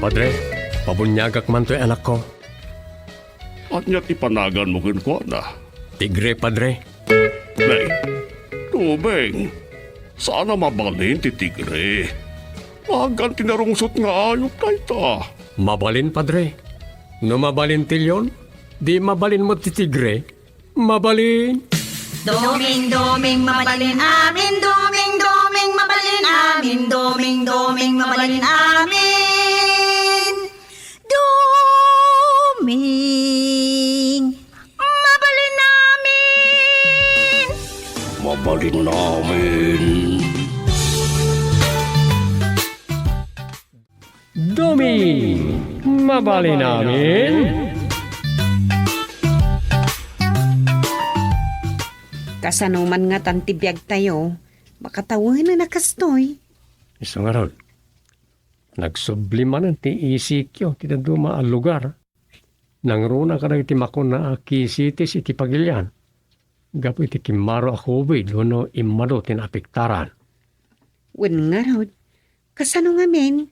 Padre, pabunyagak man to'y anak ko. At niya't ipanagan mo ko na. Tigre, Padre. Nay, tubeng. Sana mabalin ti tigre. Magan tinarungsot nga ayop na ita. Mabalin, Padre. No mabalin tilyon, di mabalin mo ti tigre. Mabalin. Doming mabalin amin, doming mabalin amin, doming mabalin amin. Doming mabalin amin. Mabalin namin. Domi, mabalin namin. Kasanuman nga tantibiyag tayo, makatawin na nakastoy. Isang araw, nagsubliman ti isikyo, ti duma ang lugar. Nang runa ka na iti makon na kisitis iti pagilyan. Gapo iti kimaro ako ubid, no imado tinapiktaran. Wen nga raw, kasano nga men,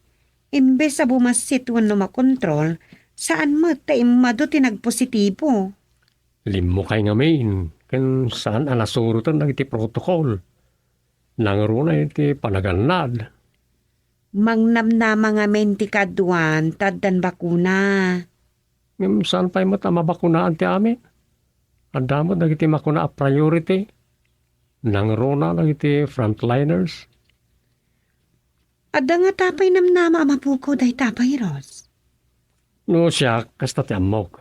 imbes sa bumasit wen no makontrol, saan mo ta imado tinagpositibo. Limo kay nga main, kan saan anasurutan na iti protokol. Nang runa iti panaganad. Mangnamnama nga men ti kaduan, taddan bakuna. Ngam saan pa'y matamabakunaan ti amin? Ang damot na iti makuna a priority. Nang runa na iti frontliners. Adda nga tapay namnama mapuko day tapay Ros. No siya, kasta ti amok.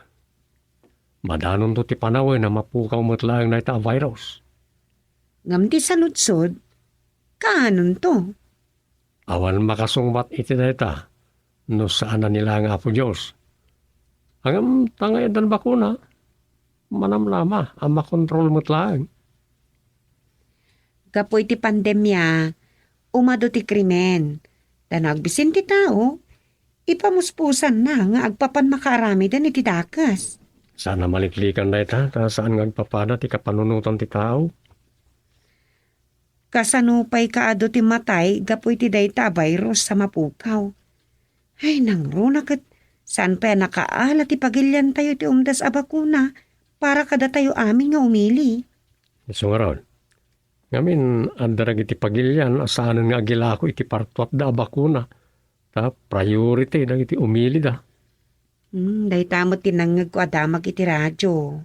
Madanon to ti panawin na mapukaw matlaang na ita virus. Ngam ti saludsod, kaanon to? Awan makasungbat iti na ita, no saan na nila nga po Diyos. Hanggang tangay dan bakuna, manamlama ang makontrol matlaang. Kapoy ti pandemya, umado ti krimen. Danagbisin ti tao, ipamuspusan na nga agpapan makarami dan iti dakas. Sana maliklikan na ita, ta saan nga agpapada ti kapanunutan ti tao. Kasanupay kaado ti matay, gapoy ti dayta virus sa mapukaw. Ay nang runa kat, saan pa nakaala ti pagilyan tayo ti umdas a bakuna, para kada tayo amin nga umili. So nga ron, ngamin andarag iti pagilyan, asaanan nga agila ko iti partwat da bakuna. Ta priority da iti umili da. Dayta mo tinangag ko adamag iti radyo.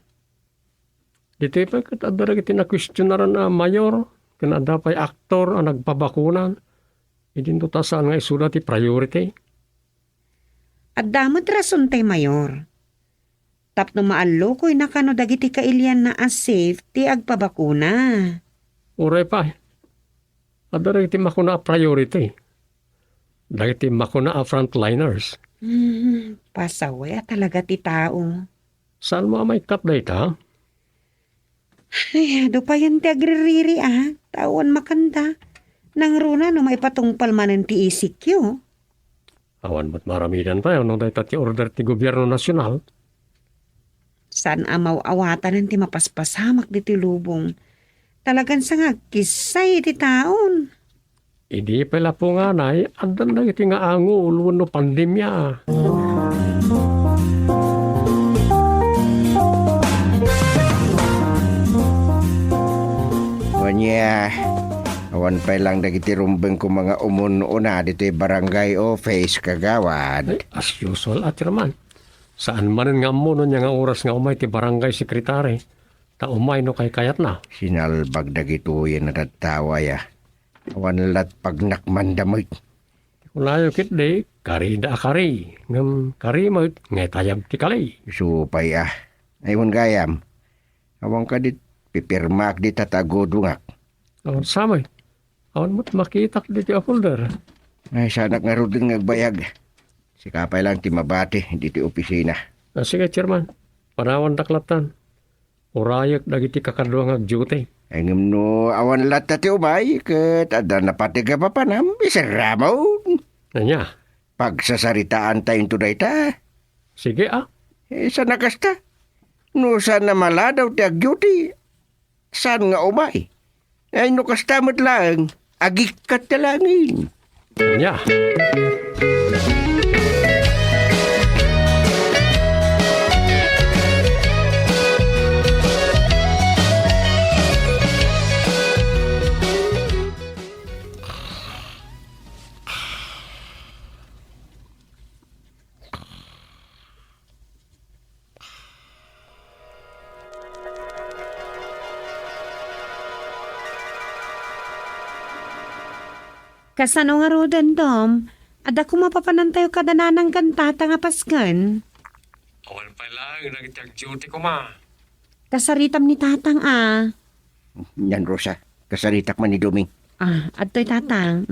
Dito pa kat andarag iti na-questionaran na mayor, kanada pa'y aktor ang nagpabakunan. Idin to tasaan nga isulat ti priority. At damot rason tay mayor. Tapno maallo ko'y nakano dagiti kailyan na as safe ti agpabakuna. Uray pa, andarag iti makuna a priority. Dagiti makuna a frontliners. Pasaway talaga ti tao. Saan mo may kat da ita? Ay, do pa yan ti agririri Tawan makanda. Nang runa no may patungpal manen ti isikyo. Awan ba't maramidan pa yun, nung dahil ti order ti gobyerno nasyonal. San amaw awatan ti mapaspasamak di ti lubong. Talagan sa nga kisay ti taon. Idi pala po nga nay, andan na iti nga ango ulwan no pandemya. Wanya, awan pa lang dagiti rumbeng ko mga umun-una dito barangay office kagawad. Ay, as usual at raman. Saan man nga mo no nga oras nga umay ti barangay sekretary. Ta umay no kay kayat na. Sinalbag dagito yan natatawa ya. Awan lat pagnakmandamoy. Kulayo kit de, kari da kari. Ngam kari mo, ngay tayab ti kalay. Supay Aywan gayam. Awan ka dit pipirmak di tatagudungak. Awan samay. Awan mo't makitak di ti a folder. Ay sanak nga ruding nagbayag. Sikapay lang ti mabati di ti opisina. Sige, chairman. Panawan daklatan. Urayak dagiti kakadwa nga duty. Ay no awan lat ti umay ket ada napatiga pa panam bisaramaw. Nanya, Pagsasaritaan tayo tunay ta. sige Sa nakasta. No saan na maladaw ti agduty. Saan nga umay? Ay no kastamot lang. Agikat na langin. Nanya. Kasano nga rodan, Dom? Ada ko mapapanantayo kadananang kantata nga paskan. Awan pa lang, nagtag-duty ko ma. Kasaritam ni tatang Yan, Rosa. Kasaritak man ni Doming. Adto'y tatang.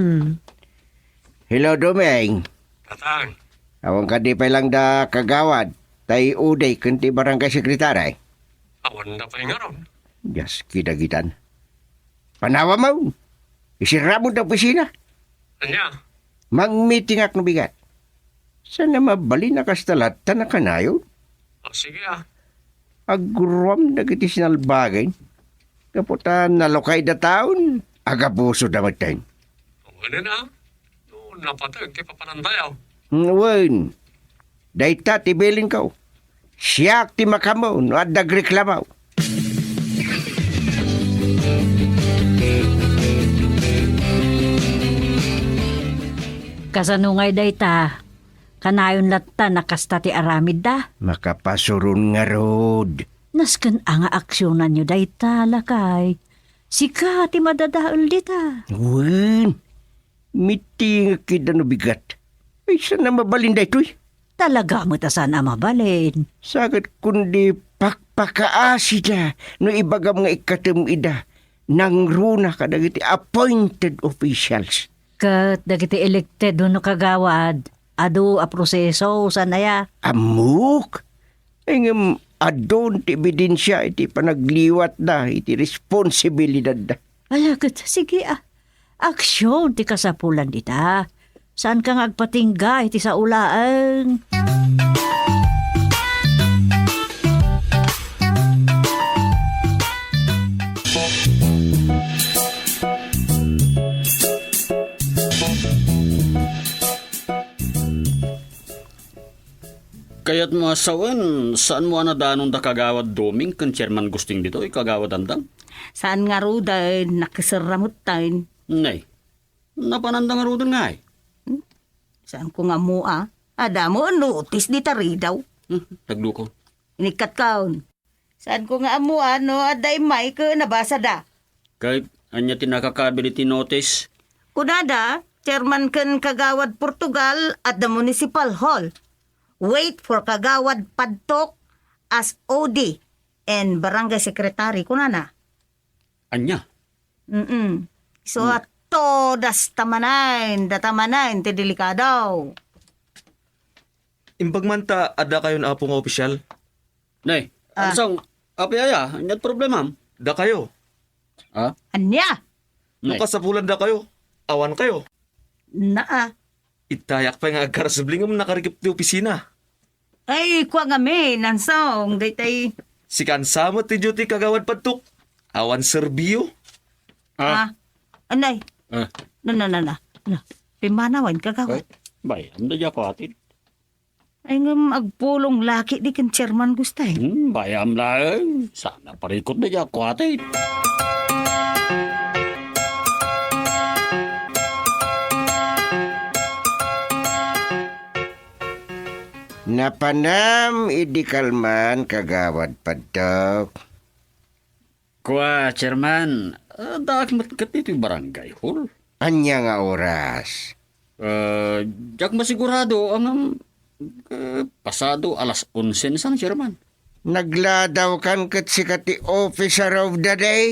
Hello, Doming. Tatang, Awang ka di pa lang da kagawad. Tay uday kunti barangay sekretary. awan na pa yung aron. Yes, kita-kitan. Panawa mo. Isira mo na opisina. Anya, Mag-meeting ak no bigat. Sana mabali na kastalatan na kanayon. sige Agruam na kiti sinalbagay. Kaputan nalokay da taon. Agabuso da magtayin. Ano na? No, napatag, kaya papanantayaw. Wen. Dayta tibilin ka. Siyak ti makamo no at dagreklamaw. Kasanungay dayta. Kanayon latta nakasta ti aramid da. Makapasurun nga rod. Nasken nga aksyonan nyo dayta lakay. Sika ti madadaol dita. Wen. Miti nga kida no bigat. Ay sana mabalin da ito'y. Talaga mo ta sana mabalin. Sagat kundi pakpakaasi da no ibagam nga ikatem ida nang runa ka dagiti appointed officials. Kat dagiti elected no kagawad. Adu a proseso sanaya. Amuk? Ay nga adon ti ebidensya iti panagliwat da iti responsibilidad da. Alagat, sige aksyon ti kasapulan dita. Saan kang agpatingga iti sa ulaan? Kaya't mo asawan, saan mo anadanon da kagawad doming kan chairman gusting dito, kagawad andang? Saan nga ruday nakisaramot tayo? Nay, napanandang nga rodan nga eh. Saan ko nga mua? Ada mo notice di tari daw. Tagluko. Inikat kaon. Saan ko nga mua no aday may ka nabasa da. Kahit anya tinakakability notice, Kunada, chairman kan kagawad Portugal at the municipal hall. Wait for kagawad padtok as OD and barangay secretary kunana. anya. So at todas tamanain, datamanain, ti delikadaw. Imbagmanta, ada kayo na apo nga opisyal? Nay, asang, apiyaya, anyat problemam. Da kayo. Ha? Anya? Nay, Nung kasapulan da kayo. Awan kayo. Naa. Itayak pa nga agkarasublingam nakarigip ti opisina. Ay, kwa nga may, nansong, daytay, Si kansamot ti duty kagawad padtuk. Awan serbiyo. anay, Ah. na. Pimanawan kagawad. bay, anda dya ko atin. Ay nga agpulong laki di kan chairman gustay. Bayam lang, sana parikot na dya ko atin. Napanam idi kalman kagawad padok. Kwa, chairman, daak matkat ito yung barangay hall. Anya nga oras. Jak masigurado ang pasado alas 11 san, chairman. Nagladaw kan kat sikati officer of the day.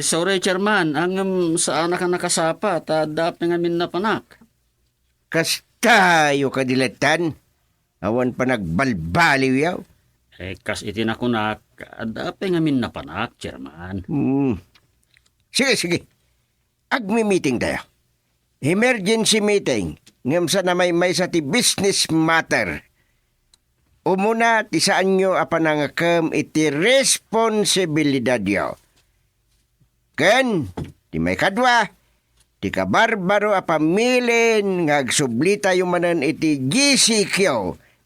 Sorry, chairman, ang saan ka nakasapa, tadap na ngamin na panak. Kastayo kadilatan. Awan pa nagbalbaliw yaw. Kas itinakunak, adap na ngamin na panak, chairman. Sige. Agmi-meeting tayo. Emergency meeting. Ngam sa na may sa ti business matter. Umuna, ti saan nyo apanangakam iti responsibilidad yaw. Ken, ti may kadwa, ti kabarbaro apamilin ngagsublita yung manan iti GCQ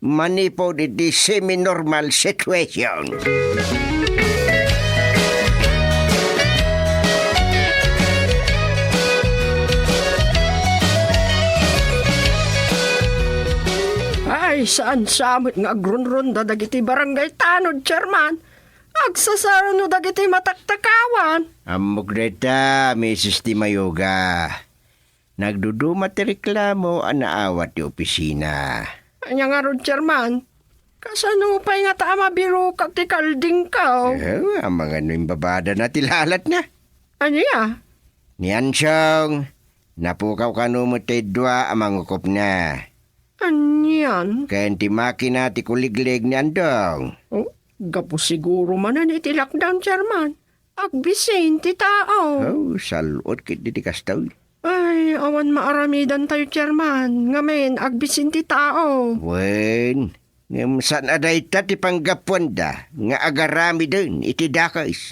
manipod iti semi-normal situation. Ay, saan samit nga agrunrun da dagiti barangay tanod, chairman. Agsasaro no dagiti mataktakawan. Amok deta, Mrs. Timayoga. Nagduduma ti reklamo anaawat ti opisina. Anya nga ron, Chairman. Kasano pa'y nga tama biro kag ti kalding ka. Ang mga no'y babada na tilalat na. Anya? Niyan siyang, napukaw ka no mo ti dua amang ukop na. Anyan? Kaya ti makina ti kuliglig ni Andong. Oh, gapo siguro man na iti lockdown, Chairman. Agbisin ti tao. Oh, salot kit di kastaw. Ay, awan maaramidan tayo, Chairman. Ngamen, agbisin ti tao. Wen, ngam saan aday ta ti panggapuan da, nga agarami din iti dakais.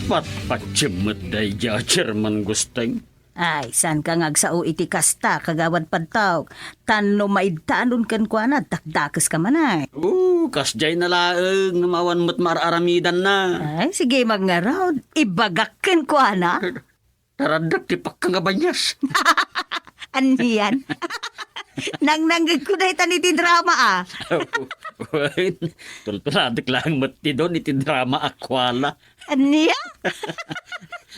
Patpatsimot day ja, Chairman Gusteng. Ay, san ka ngagsao iti kasta, kagawad padtaw. Tanno maidtanon kan kwa na, takdakas ka man ay. Kasjay na laeng, namawan mo't mararamidan na. Ay, sige magngaraw, ibagakken kwa na. Taradak ti pakkangabanyas. Aniyan? Nanggag ko na itan iti drama ah. Tultuladik lang mo't ti doon iti drama akwala. Aniya?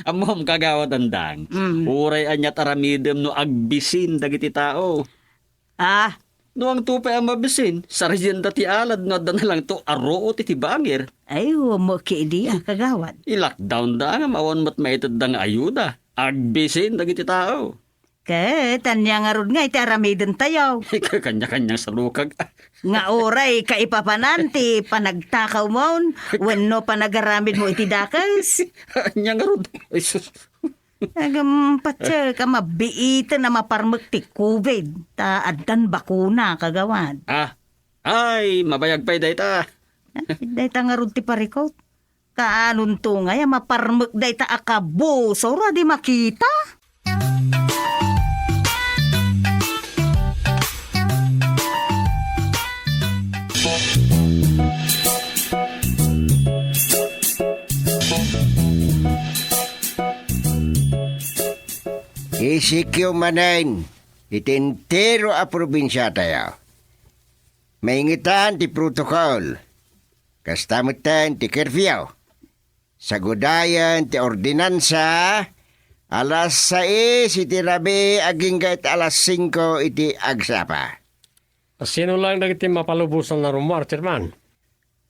Amom kagawad andang. Uray anyat aramidem no agbisin dagiti tao. Ah, No ang tupay ang mabisin, sarjenta ti alad no na lang to aro ti bangir. ay mo kiidi ah, kagawad. I-lockdown da nga mawan mo't maitad dang ayuda. Agbisin dagiti tao. Ket, anya nga ron nga iti aramidin tayo. Kanya-kanyang salukag. Nga oray kaipapananti, panagtakaw mo, wenno panagaramid mo iti dakas. Anya nga rod. Ay sus. Agam patsa ka mabiita na maparmek ti COVID. Ta addan bakuna kagawad. Ay, mabayag pa'y dayta. Day ta nga ron ti parikot. Kaanon to nga ya maparmek day ta akabo. Sora di makita. Isikyo manan, itintero a probinsya tayo. Maingitan ti protokol, kastamutan ti curfew, sagudayan ti ordinansa, alas 6 iti rabi aging gait alas 5 iti agsapa. Sino lang dagiti mapalubusan na rumor, Chairman?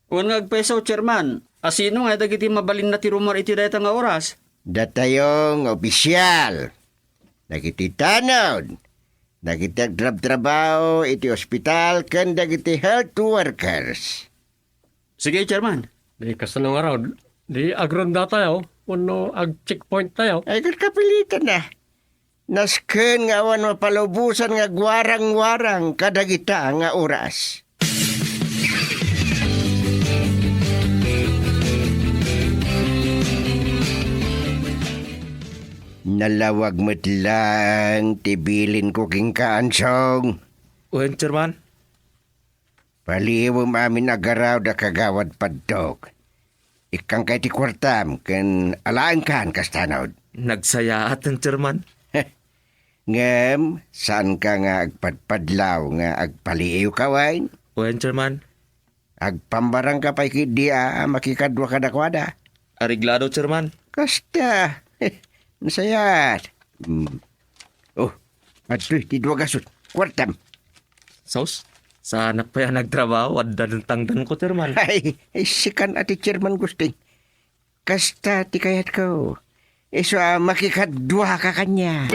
Kung nagpeso, Chairman, asino nga dagiti mabalin na ti rumor iti dayta nga oras? Datayong opisyal, nagititanod, nagitagtrabaho iti ospital kan dagiti health workers. Sige, Chairman. Di kasanong araw, di agronda tayo, uno ag-checkpoint tayo. Ay kapilitan na. Nasken nga awan mapalubusan nga gwarang-warang kadagita nga oras. Nalawag mo't lang, tibilin ko king kaansong. Wen, Chairman. Paliwam amin agaraw da kagawad padtok. Ikang kay ti kwartam, kan alaan kan kastanod. Nagsayaatan, Chairman. Ngem, saan ka nga agpadpadlaw nga agpaliiw kawain? Wen, Chairman. Agpambarang ka pa'y kidia makikadwa kadakwada. Ariglado, Chairman. Kasta, nasayat. Oh, adtoy, ti dua gasot, kwartam. Saus, sa anak pa yan nagtrabaho, at danutang-dan ko, Chairman. Ay, sikan ati chairman gusting. Kasta, ti kayat ko. Iso makikadwa ka kanya.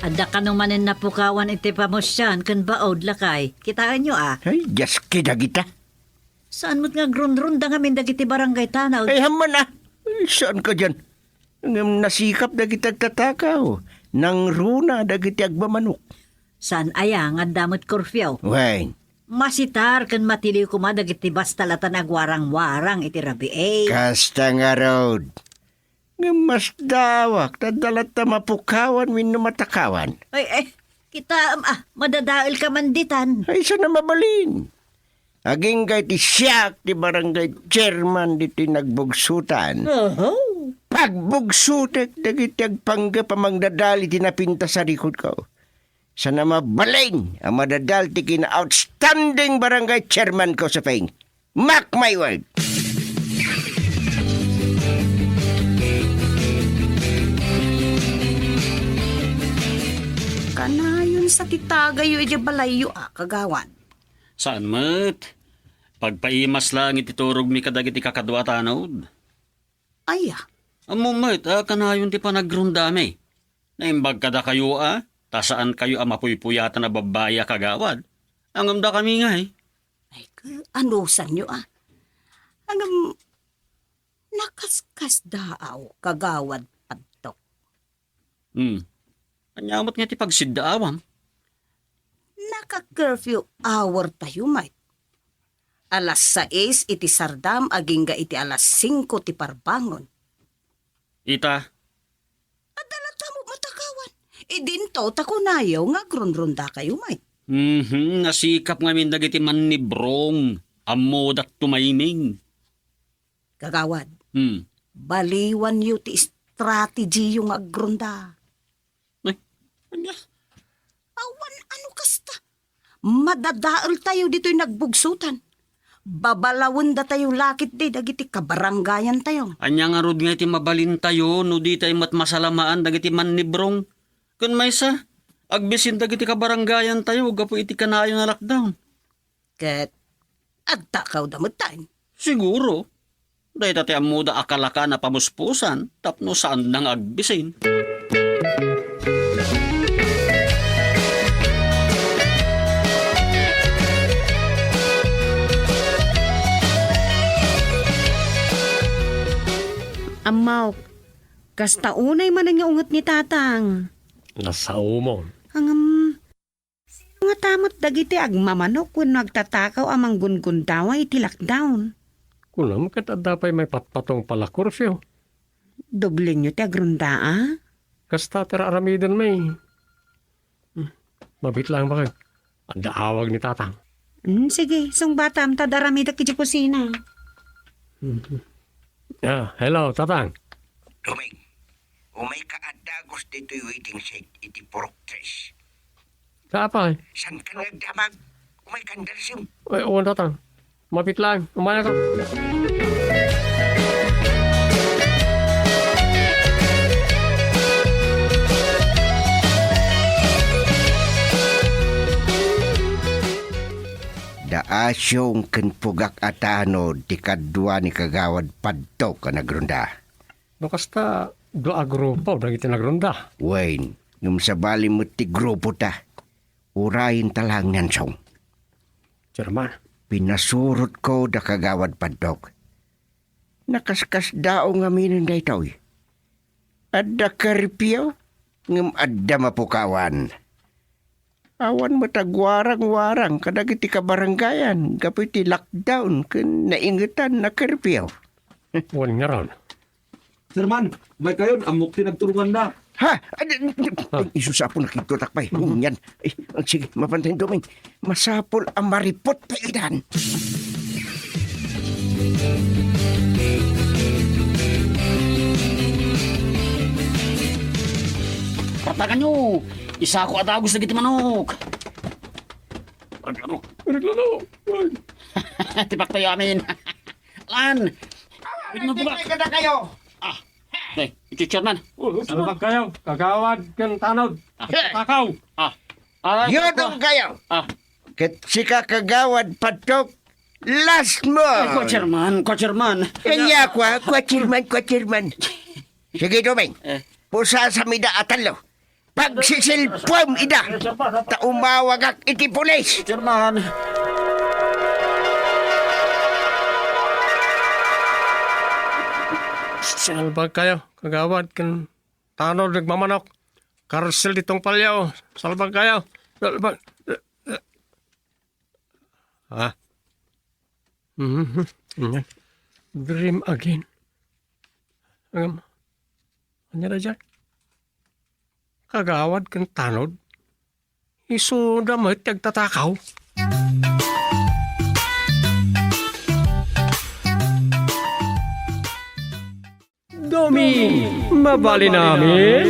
Ada ka nung manin na pukawan iti pamosyan kan baod lakay. Kitaan nyo ah. Ay, jaski da kita. Saan mo't nga grun-run da ngamin dagiti barangay tanaw? Ay, haman na. Ay, saan ka dyan? Ngam nasikap da kita tatakaw. Nang runa da kita agbamanok. Saan ayang at damot kurfyaw? Wain, Masitar kan matiliw kuma dagiti basta latan agwarang-warang iti rabi eh. kasta nga road. Ngam mas dawak, tadalat ta mapukawan min matakawan. Ay, kita madadail ka manditan. Ay, sana mabalin. Aging kay ti siyak ti barangay chairman diti nagbugsutan. Pagbugsutek dagiti agpangga pamangdadali ti napinta sa likod ko. Sana mabalin ang madadal ti kina outstanding barangay chairman ko sa Peng. Mark my word. Kanayon sa titagayo iti balayo kagawan. Saan met? Pagpaimas lang ititurog mi kadagiti kakadwa tanod. Aya, Amo met, kanayon ti panagrundami. Naimbag kada kayo tasaan kayo mapuypuyatan na babaya kagawad. Ang amda kami nga ay anusan nyo Hanggang nakaskas daaw kagawad padtok. Anyamot nga ti pagsiddaawam. Naka-curfew hour tayo, mate. Alas 6 iti sardam, aging ga iti alas 5 ti parbangon. Ita, Adalata mo matakawan. Idinto takunayaw nga grunrunda kayo, mate. nasikap nga min dagiti mannibrong. Ammo dak tumayming. Kagawad, baliwan yu ti strategy yung agrunda. Anya? Awan, ano kasta? Madadaal tayo dito'y nagbugsutan. Babalawon da tayo lakit di, dagiti kabaranggayan tayo. Anya nga rod nga iti mabalin tayo, no di tayo matmasalamaan dagiti mannibrong. Kun may sa, agbisin dagiti kabaranggayan tayo, gapo iti kanayo na lockdown. Ket, agtakaw damot tayo. Siguro. Dahil tati amuda akalaka na pamuspusan, tapno saan nang agbisin. Amaw, kasta unay man ang ungot ni tatang. Nasa umon. Sino nga tamot dagiti agmamanok kung nagtatakaw amang gungundawa iti lockdown. Kunam kat adapay may patpatong pala kurfyo. Doble nyo ti agrunda Kasta tira aramidon may. Mabit lang bakit. Ang daawag ni tatang. Sige, sung batam tadarami da kiti kusina. Hello, tatang. Duming, umay kaadagos dito yung waiting shed iti pork trash. Kaapay? San ka nagdamag? Umay kandarsing. Oo, tatang. Mabit lang. Umaya ka. Daasyong kenpugak atano di kadwa ni kagawad padto ka nagrunda. No kasta doa grupo dagiti nagrunda. Wayne, ngum sa bali mo ti grupo ta. Urayin talang nyansong. Chairman. Pinasurot ko da kagawad padtok. Nakaskas dao nga minin da itaw. Adda karpiyaw, ngum adda mapukawan. Awan matagwarang-warang kadagiti kabaranggayan. Kapoy ti lockdown kun naingetan na karpiyaw. Wala nga ron. Sirman, may kayon, amok tinagturungan na. Ha? Isusapo na kitutakpay. Yan. Sige, mapantayin doming. Masapol ang maripot pa idan. Patakan nyo! Isa ko atagos na giti manok. Ano? Tipak tayo amin. Lan! Wait mo ba? Kada kayo. Ito chairman. Salbag kayo. Kagawad kan tanod. Takaw. Yodong kayo. Ah. Ket sika kagawad padtok. Last mo. Ko chairman. Kanya kwa chairman. Sige doming. Pusa sa mida atalo. Pagsisilpom ida. Ta umawagak iti pulis. Chairman. Salbag kayo. Kagawad kan tanod nagmamanok. Karsel ditong palyaw. Salbag kayo. Salbag. Dream again. Ano na dyan? Kagawad kan tanod. Isuda mo tagtatakaw. Domi, mabali namin.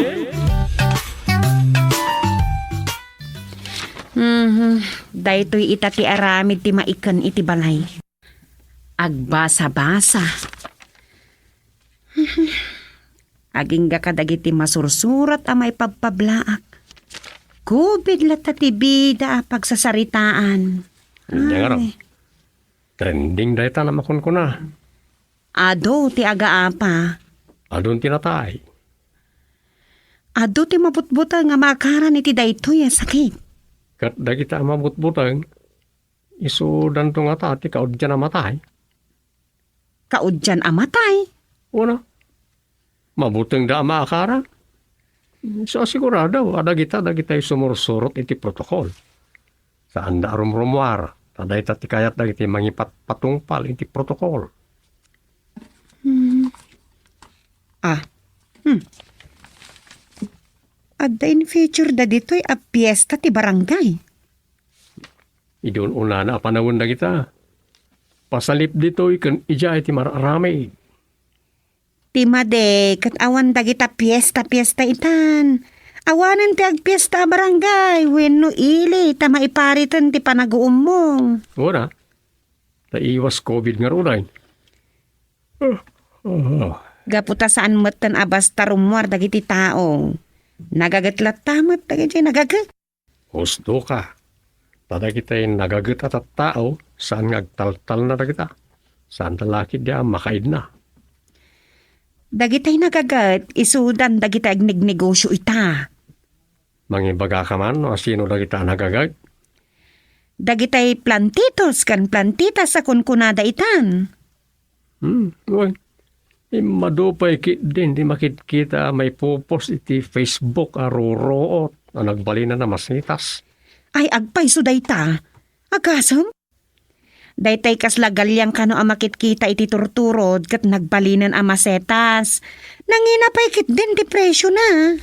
Daytoy itati aramid ti maikan iti balay. Agbasa-basa. Aging kadagiti masursurat a may pagpablaak. Kubid lata ti bida pagsasaritaan. Hindi nga raw. Trending dayta na makon ko na. Ado ti agaapa. Adun tinatay. Ado ti mabutbuta nga makaran iti daytoy a sakit. Kat dagita mabutbutang, isudan to nga ta, ti kaod dyan na matay. Kaudyan amatay. Una, mabutang da maakara. So sigurado, dagita sumursurot iti protokol. Saan da rumrumuar, taday ti kayat dagiti mangipat patungpal iti protokol. Adda in future da ditoy a piyesta ti barangay. Idun una na panawon dagita. Pasalip dito'y kan ija iti mararami. Ti made, kat awan dagita piyesta itan. Awanan ti agpiyesta barangay, wenno ili, ta maiparitan ti panaguumong. Una, iwas COVID nga runay. Gaputa saan matan abas tarumwar dagiti tao. Nagagatlat tamat dagiti nagagat. Husto ka. Tada kita'y nagagat at tao, saan ngagtaltal na dagita. Saan talaki diya makaid na. Dagitay nagagat, isudan dagita agnignegosyo ita. Mangibaga ka man, o sino dagita nagagat? Dagitay plantitos kan plantitas sa kunkunada itan. Uy. Madupay kit din, di makikita may pupos iti Facebook aruroot na nagbali na masitas. Ay agpay so dayta. Agasam? Daytay kasla galyang kano a makitkita iti turturod kat nagbalinan a masetas. Nanginapay kit din ti presyo na.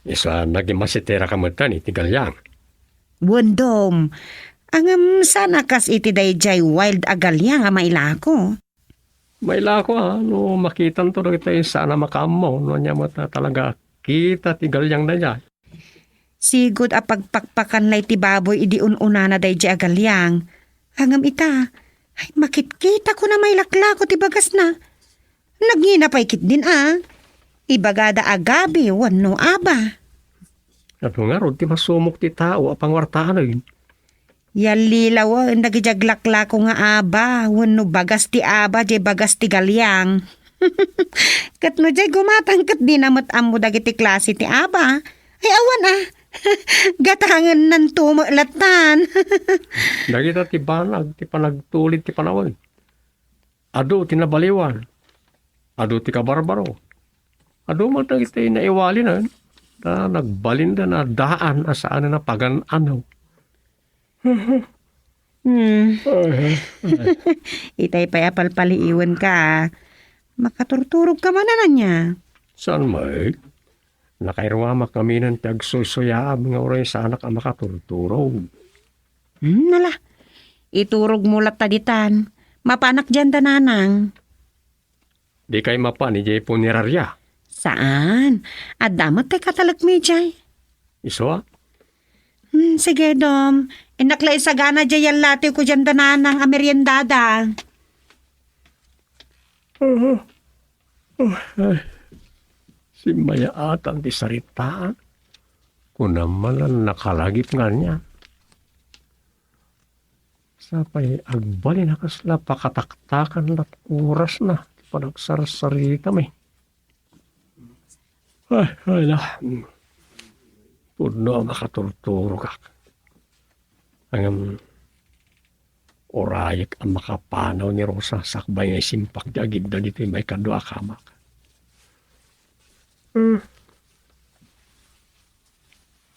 Isa naging masitera kamutan iti galyang. Wondom, angam sana kas iti dayjay wild agalyang a mailako. May lako no makitan to dagita sana makamo, no niya mo talaga kita ti galyang na niya. Sigod a pagpakpakan lay ti baboy idi ununa na dayjay agalyang. Hangam ita, ay makitkita ko na may laklako ti bagas na. Nagninapay kit din Ibagada agabi, wano aba. At nga ron, ti masumok ti tao apang wartaan yun. Yalilaw, nagijaglaklako nga aba, wano bagas ti aba, jay bagas ti galyang. Kat no jay gumatangkat din amat amo dagiti klase ti aba. Ay awan gatangan ng tumalatan. Dagita ti banag, ti panagtulid ti panawal. Ado ti nabaliwan. Ado ti kabarbaro. Ado man dagita naiwali na. Na nagbalin na daan asaan na pagan-anaw. Itay pa apalpaliiwan ka. Makaturturog ka man na niya. Saan may? Nakairwamak kami ng tagsusuyaam nga oray sa anak ang makaturturog. Nala, iturog mo lat taditan. Mapanak dyan dananang. Di kay mapa ni Jay Punerarya. Saan? At damat tay katalag mi jay. Iso Sige dom. Inaklay sa gana jay lati ko dyan dananang ameriendada. Si Maya atang di saritaan. Kung naman ang nakalagip nga niya. Sapay agbali na kasla pakataktakan lat oras na. Panagsarasari kami. Ay na. Puno makaturturo ka. Ang orayak ang makapanaw ni Rosa sakbay nga simpak di agid na dito may kadua kamak.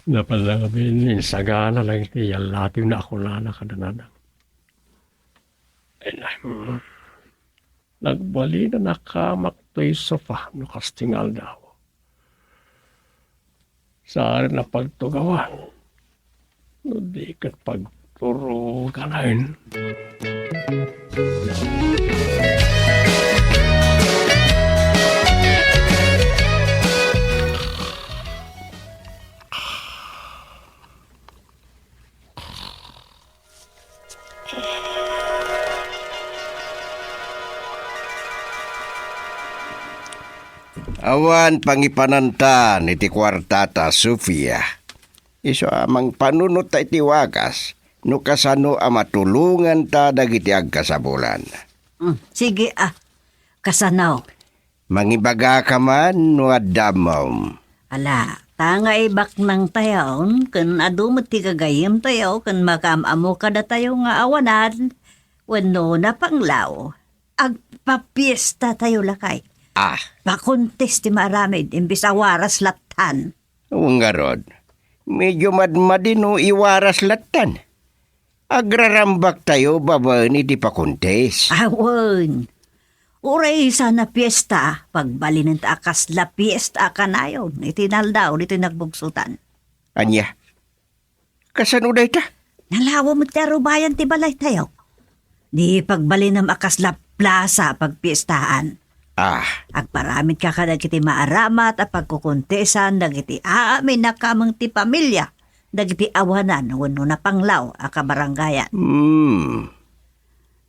Napalangabin sagana lang iti yalatiw na ako na nakadananang. Nagbali na nakamak to'y sofa no kastingal daw. Saan na pagtugawan. No di kat pagturo ka na yun. Awan pangipanantan iti kwartata Sofia. Iso amang panunot ta iti wagas no kasano matulungan ta dagiti agkasabulan. Sige kasanaw. Mangibaga ka man no adamom. Ala, tanga ibak ng tayaon, kan adumot ti kagayim tayo, kan makamamo kada tayo nga awanan, wano na panglaw, agpapiesta tayo lakay. Pakuntis ti maramid, imbis awaras latan. Ang garod, medyo madmadin no iwaras latan. Agrarambak tayo babaan iti pakuntes. Awon, uray sana piesta, pagbalinin ta akas la piesta kanayon, itinaldaw, iti nagbugsutan. Anya, kasanuday ta? Nalawa mo ti arubayan ti balay tayo. Di pagbalinam akas la plaza pagpiestahan. Agparamid ka kada kiti maaramat at pagkukuntesan dagiti aamin na kamang ti pamilya dagiti awanan wano na panglaw a kabaranggayan.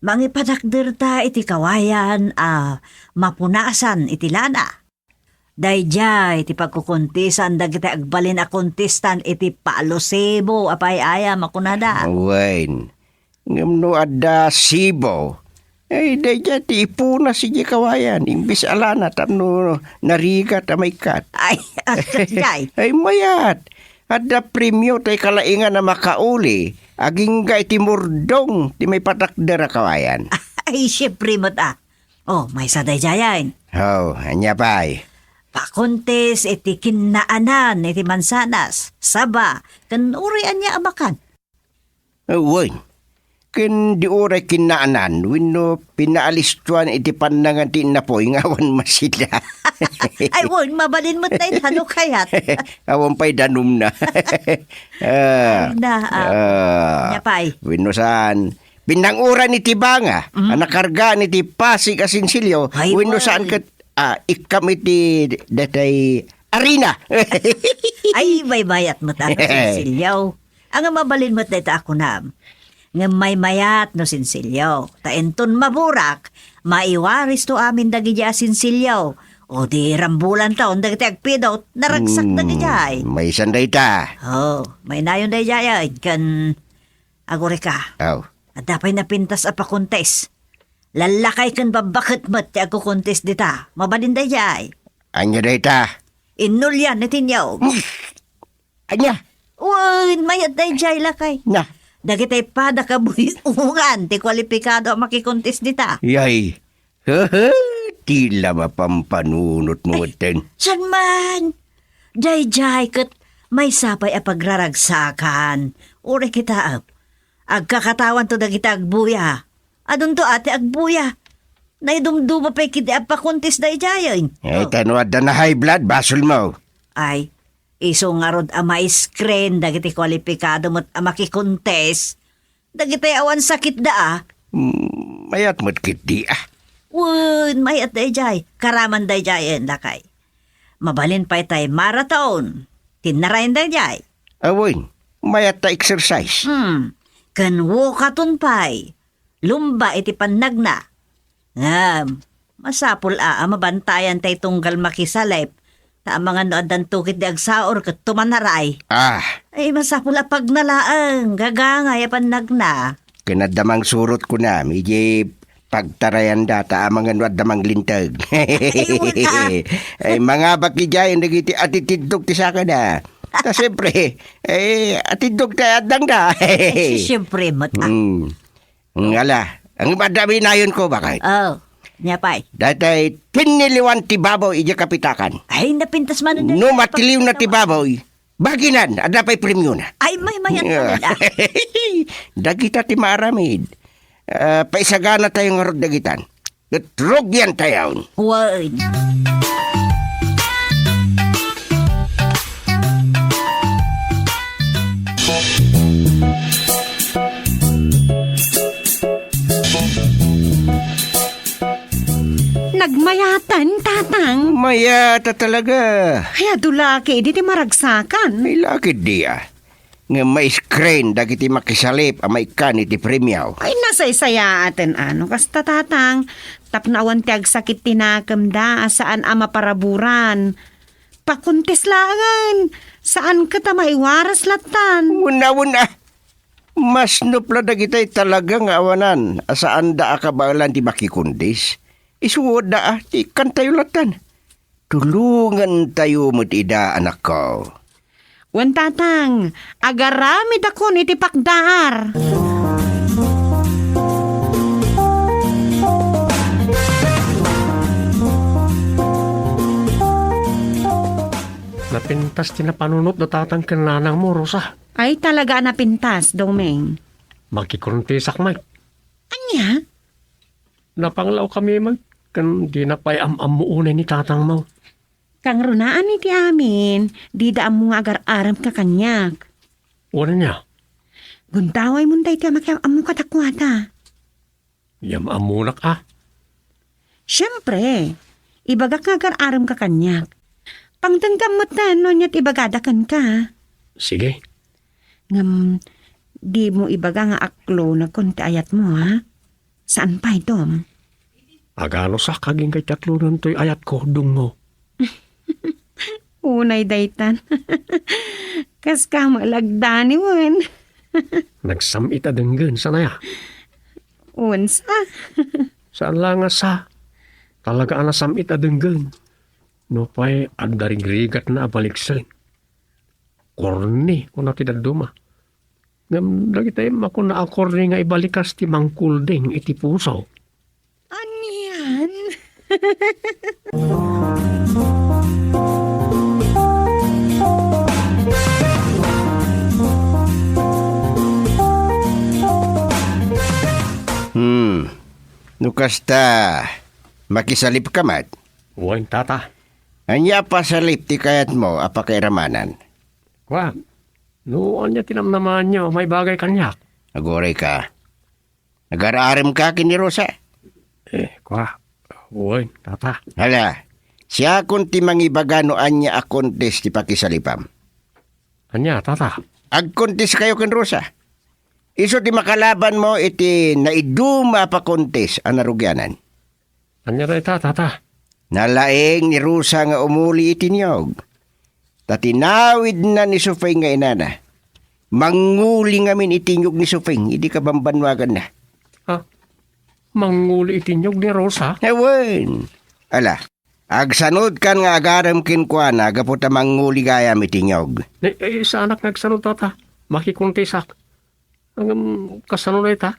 Mangipadakder ta iti kawayan mapunasan iti lana. Dayjay iti pagkukuntesan dagiti agbalin a kontestan iti palosebo apay aya makunada. Awain, ngam no adda sibo. Dayja ti ipuna si kawayan. Imbis alana tapno narigat amay kat. Ay, Ay mayat. Adda premyo tay kalaingan na makauli. Aging ga iti murdong ti may patakdera kawayan. Ay, syempre mo ta. Oh, may saday jayan. Anya pa'y. Pakontes iti kinaanan iti mansanas. Saba, kan urian niya amakan. Uy, ken di oray kinaanan, wino pinaalistuan iti pandangan ti napoy ngawan masila. Ay, won, mabalin mo tayo talo kayat. Awan pa'y danum na. Nyapay. Wino saan, pinanguran iti banga, nakarga iti Pasig asinsilyo, Ay, wino boy. saan kat ikam iti datay arena. Ay, baybayat mo tayo sinsilyaw. Ang mabalin mo tayo ako na. Nga may mayat no sinsilyaw. Taenton maburak, maiwaris to amin dagiti sinsilyaw. O di rambulan taon dagiti agpidot, naragsak dagiti. May sanday ta. May nayon day jaya, kan agore ka. At dapay na pintas a pakontes. Lalakay kan babakit mat ti agkukontes dita. Mabadin day jay. Anya day ta. Inulyan natinyaw. Anya. Uy, mayat day jay lakay. Na. Dagitay pa nakabuyungan ti kwalipikado ang makikontes dita. Yay. Tila mapampanunot mo ten. San man? Jay kat may sapay a pagraragsakan. Uri kita agkakatawan to dagita agbuya. Adun to ate agbuya. Naidumduma pa kiti apakontes day jayon. Ay, tanwad na high blood, basol mo. Ay, iso nga rod ama screen dagiti kwalipikado mo't makikontes. Dagiti awan sakit da Mayat mo't kiti Wun, mayat day jay. Karaman day jayen lakay. Mabalin pa tay marathon. Tinarayan day jay. Awin, mayat ta exercise. Kanwo katon pay. Lumba iti panagna. Masapul mabantayan tay tunggal makisalip. Ta mga noadan tukit di agsaor kat tumanaray. Ay masapul pag nalaang. Gagangay panagna. Kinadamang surot ko na, medyo pagtarayan data mga damang lintag. Ay mga bakijayan nagiti atitidog ti saka na. Ta siyempre, atidog tayo adang da. Siyempre mata. Ngala, ang madami na yun ko bakit? Nyapay. Datay tiniliwan ti baboy ija kapitakan. Ay napintas man na. No matiliw na ti baboy, baginan, ada pa'y premyo na. Ay may mayat na. Dagita ti maaramid. Paisagana tayo nga rod dagitan. Trog yan tayo. Word. Nagmayatan, tatang. Mayata talaga. Ay, adulaki, di ti maragsakan. May lakid diya. nga may screen dagiti makisalip ang may kan iti premiaw. Ay, nasaysaya atin ano. Kasta tatang, tapnawan ti agsakit tinakam da, saan ama paraburan. Pakuntis langan, saan ka ta maiwaras latan. Una. Mas nupla dagitay talaga nga awanan. Asaan da akabalan ti makikundis. Isuod da ti kan tayo latan. Tulungan tayo mo't ida anak ko. Wan tatang, agaramid ako ni ti pakdaar. Napintas ti napanunot na tatang kananang mo, Rosa. Ay talaga napintas, Domeng. Magkikuntisak, Mike. Anya? Napanglaw kami, Mike. Kan di na pa'y amuunay ni tatang mo. Kang runaan ni ti amin, di da mo nga agar-aram ka kanyak. Una niya, Guntaway mo tayo ti amakyam amo katakwata. yam amunak Siyempre, ibagak nga agar-aram ka kanyak. Pangtangkamot na no niya't ibagadakan ka. Sige, Ngam, di mo ibaga nga aklo na konti ayat mo ha? Saan pa ito? agano sa kaging kay tatlo nun to'y ayat ko, dungo. Unay daytan. Kas ka malagdani mo. Nagsamit adenggan sanaya. Unsa? Saan lang nga sa? Talaga anasamit adenggan. No pa'y adaring rigat na abaliksan. Korni, kung na tinaduma. Ngam, lagi tayo makuna akorni nga ibalikas ti mangkulding iti puso. Aniyan? Nukasta, makisalip ka mat. Uwan, tata. Anya pa salip ti kayat mo, apakairamanan. Kwa, noon niya tinamnaman niyo, may bagay kanyak. Agoray ka. Nag-araarim ka kini Rosa. Kwa, uwan, tata. Hala, siya kun ti mangibaga no anya akontes ti pakisalipam. Anya, tata. Agkontes kayo ken Rosa. Iso ti makalaban mo iti naiduma pa kontes ang narugyanan. Anya rin, tata. Nalaeng ni Rosa nga umuli iti niyog. Tatinawid na ni Sufeng nga inana. Manguli ngamin iti niyog ni Sufeng, hindi ka bambanwagan na. Ha? Manguli itinyog ni Rosa? Ewan. Ala, agsanod kan nga agaram kinkwana, gaputa manguli gayam iti niyog. Sa anak nagsanod, tata. Makikuntisak. Ang kasanod na ita.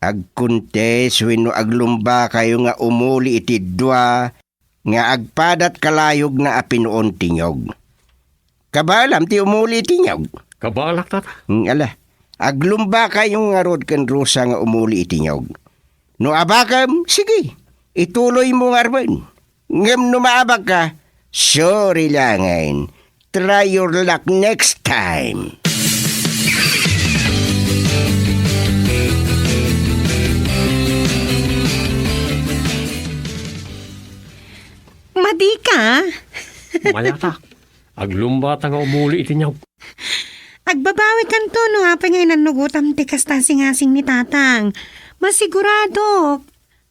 Agkuntes wenno aglumba kayo nga umuli iti dua nga agpadat kalayog na apinuon tinyog. Kabalam ti umuli tinyog. Kabalak, tata. Ala, aglumba kayo nga rod ken Rosa nga umuli itinyog. No abakam, sige, ituloy mo nga arban. Ngem no maabak ka, sorry langain. Try your luck next time. Madi ka? Mayata. Aglumba ta nga umuli itinyog. Agbabawi kan to no hapay ngay nanugutam ti kasta singasing ni tatang. Masigurado.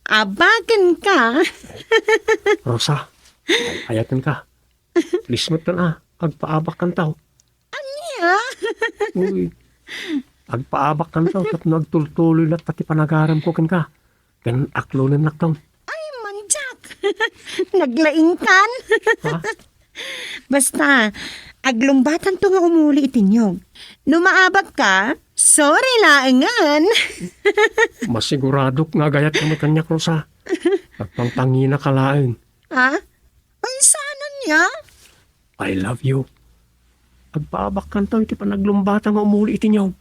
Abagan ka. Rosa, ayatin ka. Please mo na, agpaabak kan tao. Anya? Uy, agpaabak kan tao, kat nagtultuloy lat pati panagaram ko kan ka. Kan aklo na naktaw. Ay, manjak. Naglaing kan? Ha? Basta, aglumbatan to nga umuli itinyog. Numaabak ka, sorry laangan. Masigurado nga gayat ka matanya, Rosa. At pangtangina ka laing. Ha? Ay, sana niya? I love you. Agpaabak kan tao, iti panaglumbata nga umuli itinyaw.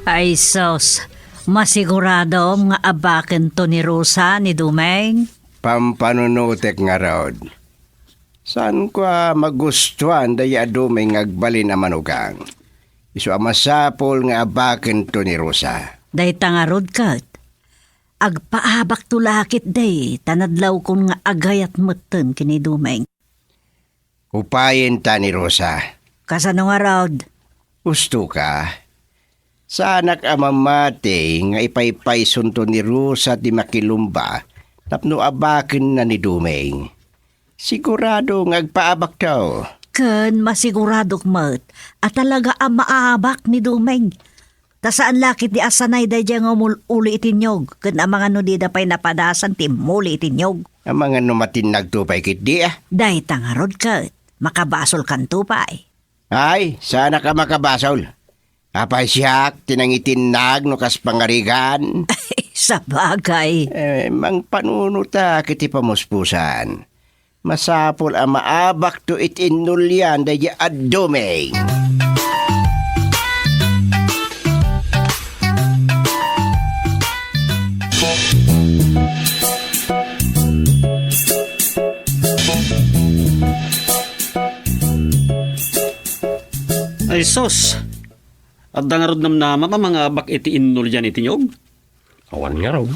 Ay sos, masigurado nga abaken to ni Rosa ni Dumeng. Pampanunutek nga rod. Saan ko magustuhan daya dumay ngagbalin na manugang. Isu amasapol nga abaken to ni Rosa. Day tangarod kat. Agpaabak tulakit day, tanadlaw kon nga agayat meten kini Dumeng. Upayin ta ni Rosa. Kasano nga rod? Gusto ka? Sa anak amamate nga ipaypay sunto ni Rosa di makilumba tapno abakin na ni Dumeng. Sigurado nga agpaabak daw. Ken masiguradok mat at talaga ang maabak ni Dumeng. Ta saan lakit di asanay da dyan nga uli itinyog. Ken ang mga nudi da pa'y napadasan ti muli itinyog. Ang mga numatin nagtupay kit di ah. Day tangarod kat. Makabasol kan tupay. Ay, sana ka makabasol. Apay siyak, tinangitin no kas pangarigan. Sa bagay. Mang panunuta kiti pamuspusan. Masapol ang maabak to itinulyan da ya Dumeng. Ay sos, at dangarod nam nama pa mga abak iti innol yan itinyog. Awan nga raw.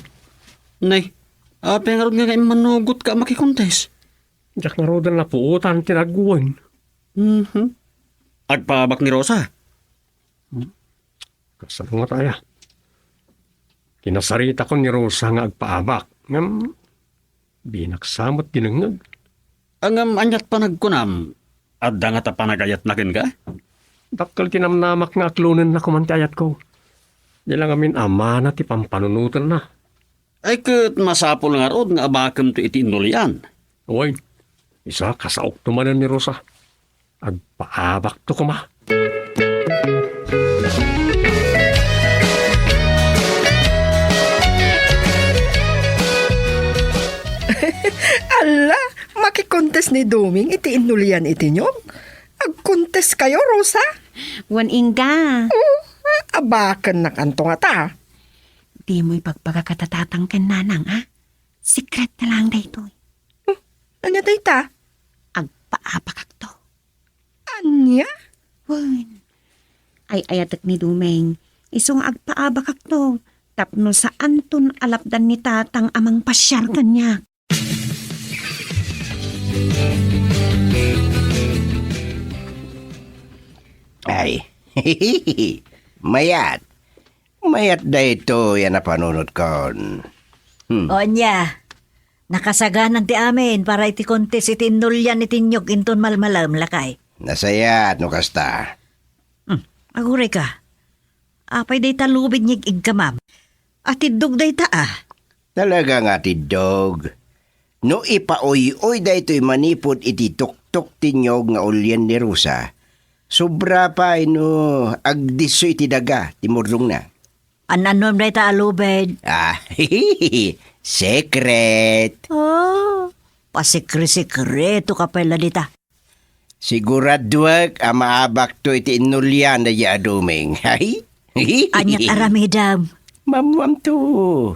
Nay, pengarod nga manugot ka makikontes. Diyak nga raw dal na puutan tinaguin. Agpaabak ni Rosa. Kasano nga tayo? Kinasarita ko ni Rosa nga agpaabak. Ngam, binaksamot ginangag. Ang anyat pa nagkunam, at dangat panagayat na kin ka? Dakal kinamnamak nga aklunan na kumantayat ko. Di lang amin ama na ti pampanunutan na. Ay kat masapol nga rod nga abakam to iti innol yan. Uy, isa kasaok tumanan ni Rosa. Agpaabak to kuma. Ala, makikontes ni Duming iti inulyan iti nyog. Agkontes kayo, Rosa? Wan ingga. Abakan na kanto nga ta. Di mo'y pagpagakatatatang ken nanang, ha? Secret na lang daytoy. Anya day ta? Agpaabakak to. Anya? Wan. Ay ayatek ni Dumeng. Isong agpaabakak to. Tapno sa anton alapdan ni tatang amang pasyar kanya. Ay, mayat. Mayat da ito yan na panunod kon. Onya, nakasaganan ti amin para iti kontes iti innulyan itinyog inton malmalam lakay. Nasayat no kasta. Aguray ka. Apay day talubid nyig igkamam. At idog day ta Talaga nga tidog. No ipaoy-oy da ito'y manipod iti tuktok tinyog nga ulyan ni Rosa. Sobra pa no agdiso iti daga timurdong na. Ananom day ta alubid. Secret. Oh, pasikre-sikreto ka pala dita. Siguraduak ang maabak to iti inulyan na ya Dumeng. Anyat aramidam. Mamam to.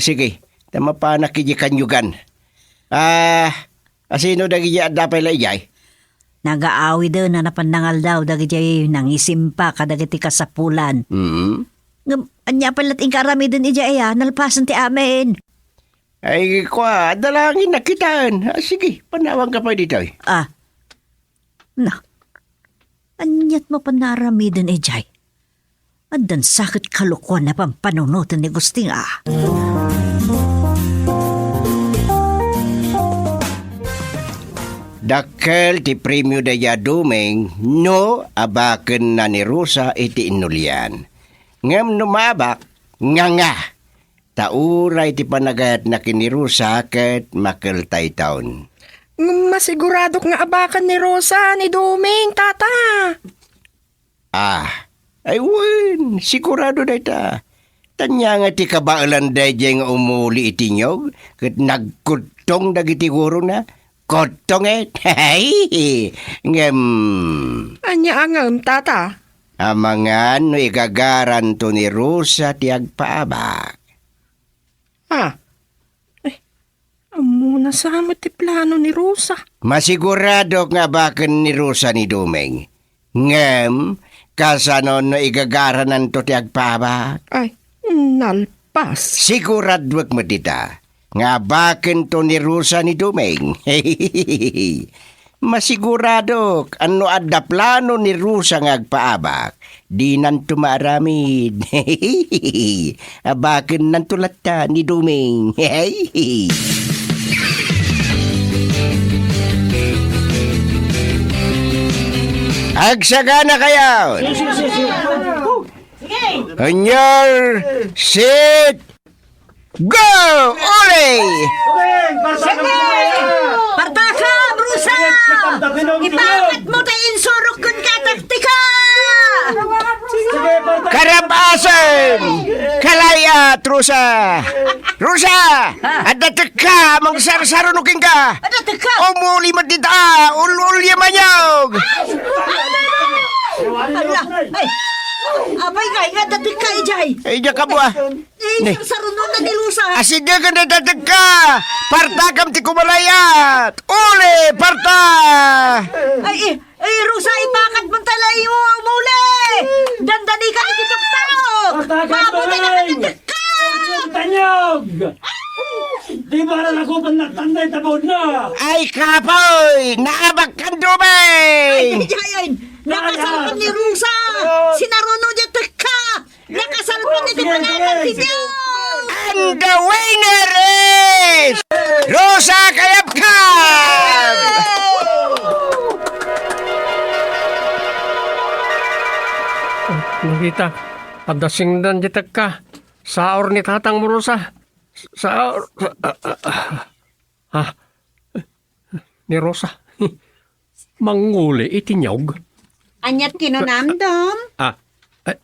Sige, tama pa nakijikanyugan. Asino dagi ya dapay layay? Nagaawi daw na napandangal daw dagiti nangisimpa kadagiti kasapulan. Anya palat inkarami din ija nalpasan ti amin. Ay, kwa, dalangin na kitaan. Sige, panawang ka pa dito. Na, anyat mo panarami din ijay. Andan sakit kalukuan na pampanunutan ni Gusting Dakkel ti premyo da ya Dumeng, no abaken na ni Rosa iti inulyan. Ngam numabak, nga. Tauray ti panagayat na kini Rosa ket makeltay taon. Masigurado nga abakan ni Rosa ni Duming, tata. Ay wen, sigurado da ita. Tanya nga ti kabaalan da nga umuli iti nyog, ket nagkutong dagiti guro na. Kotong ngem. Anya angam, tata. Amangan no igagaran to ni Rosa ti agpaabak. Amuna sa ti plano ni Rosa. Masigurado nga baken ni Rosa ni Dumeng. Ngem, kasano no igagaranan to ti agpaabak. Ay, Nalpas. Siguradwag mo dita. Nga baken to ni Rosa ni Dumeng. Masigurado ano adda plano ni Rosa nga agpaabak. Di nanto maaramid. Abaken nanto latta ni Dumeng. Agsagana kayo! On your seat, go! Uli! Partaka, Brusa! Ipakat mo tayo insurok kun ka, taktika! Karabasan! Kalaya, Trusa! Rusa! Adatek ka! Mangsarsarunukin ka! Ano, teka! Umuli matita! Ulul yamanyog! Ala, ay! Abay kay nga dating ka, Ijay! Ay, diya ka buha! Eh, sarunod na nilusa! Asidya ka na datek ka! Partakam ti kumalayat! Uli! Parta! Ay, Rusa, ipakat mo talay mo ang muli! Dandani ka ni Titok Tao! Mabuti na katitik ka! Tanyog! Di ba na ako pa natanday tabod na? Ay, kapoy! Naabak kang dumay! Ay, nakasalpan ni Rusa! Sinarunod niya teka! Nakasalpan ni Tipanatan si Diyo! And the winner is Rosa Kayapkap! Nakita, padasingdan di ka. Saor ni tatang mo Rosa. Saor. Ni Rosa. Manguli itinyog. Anyat kinonamdom.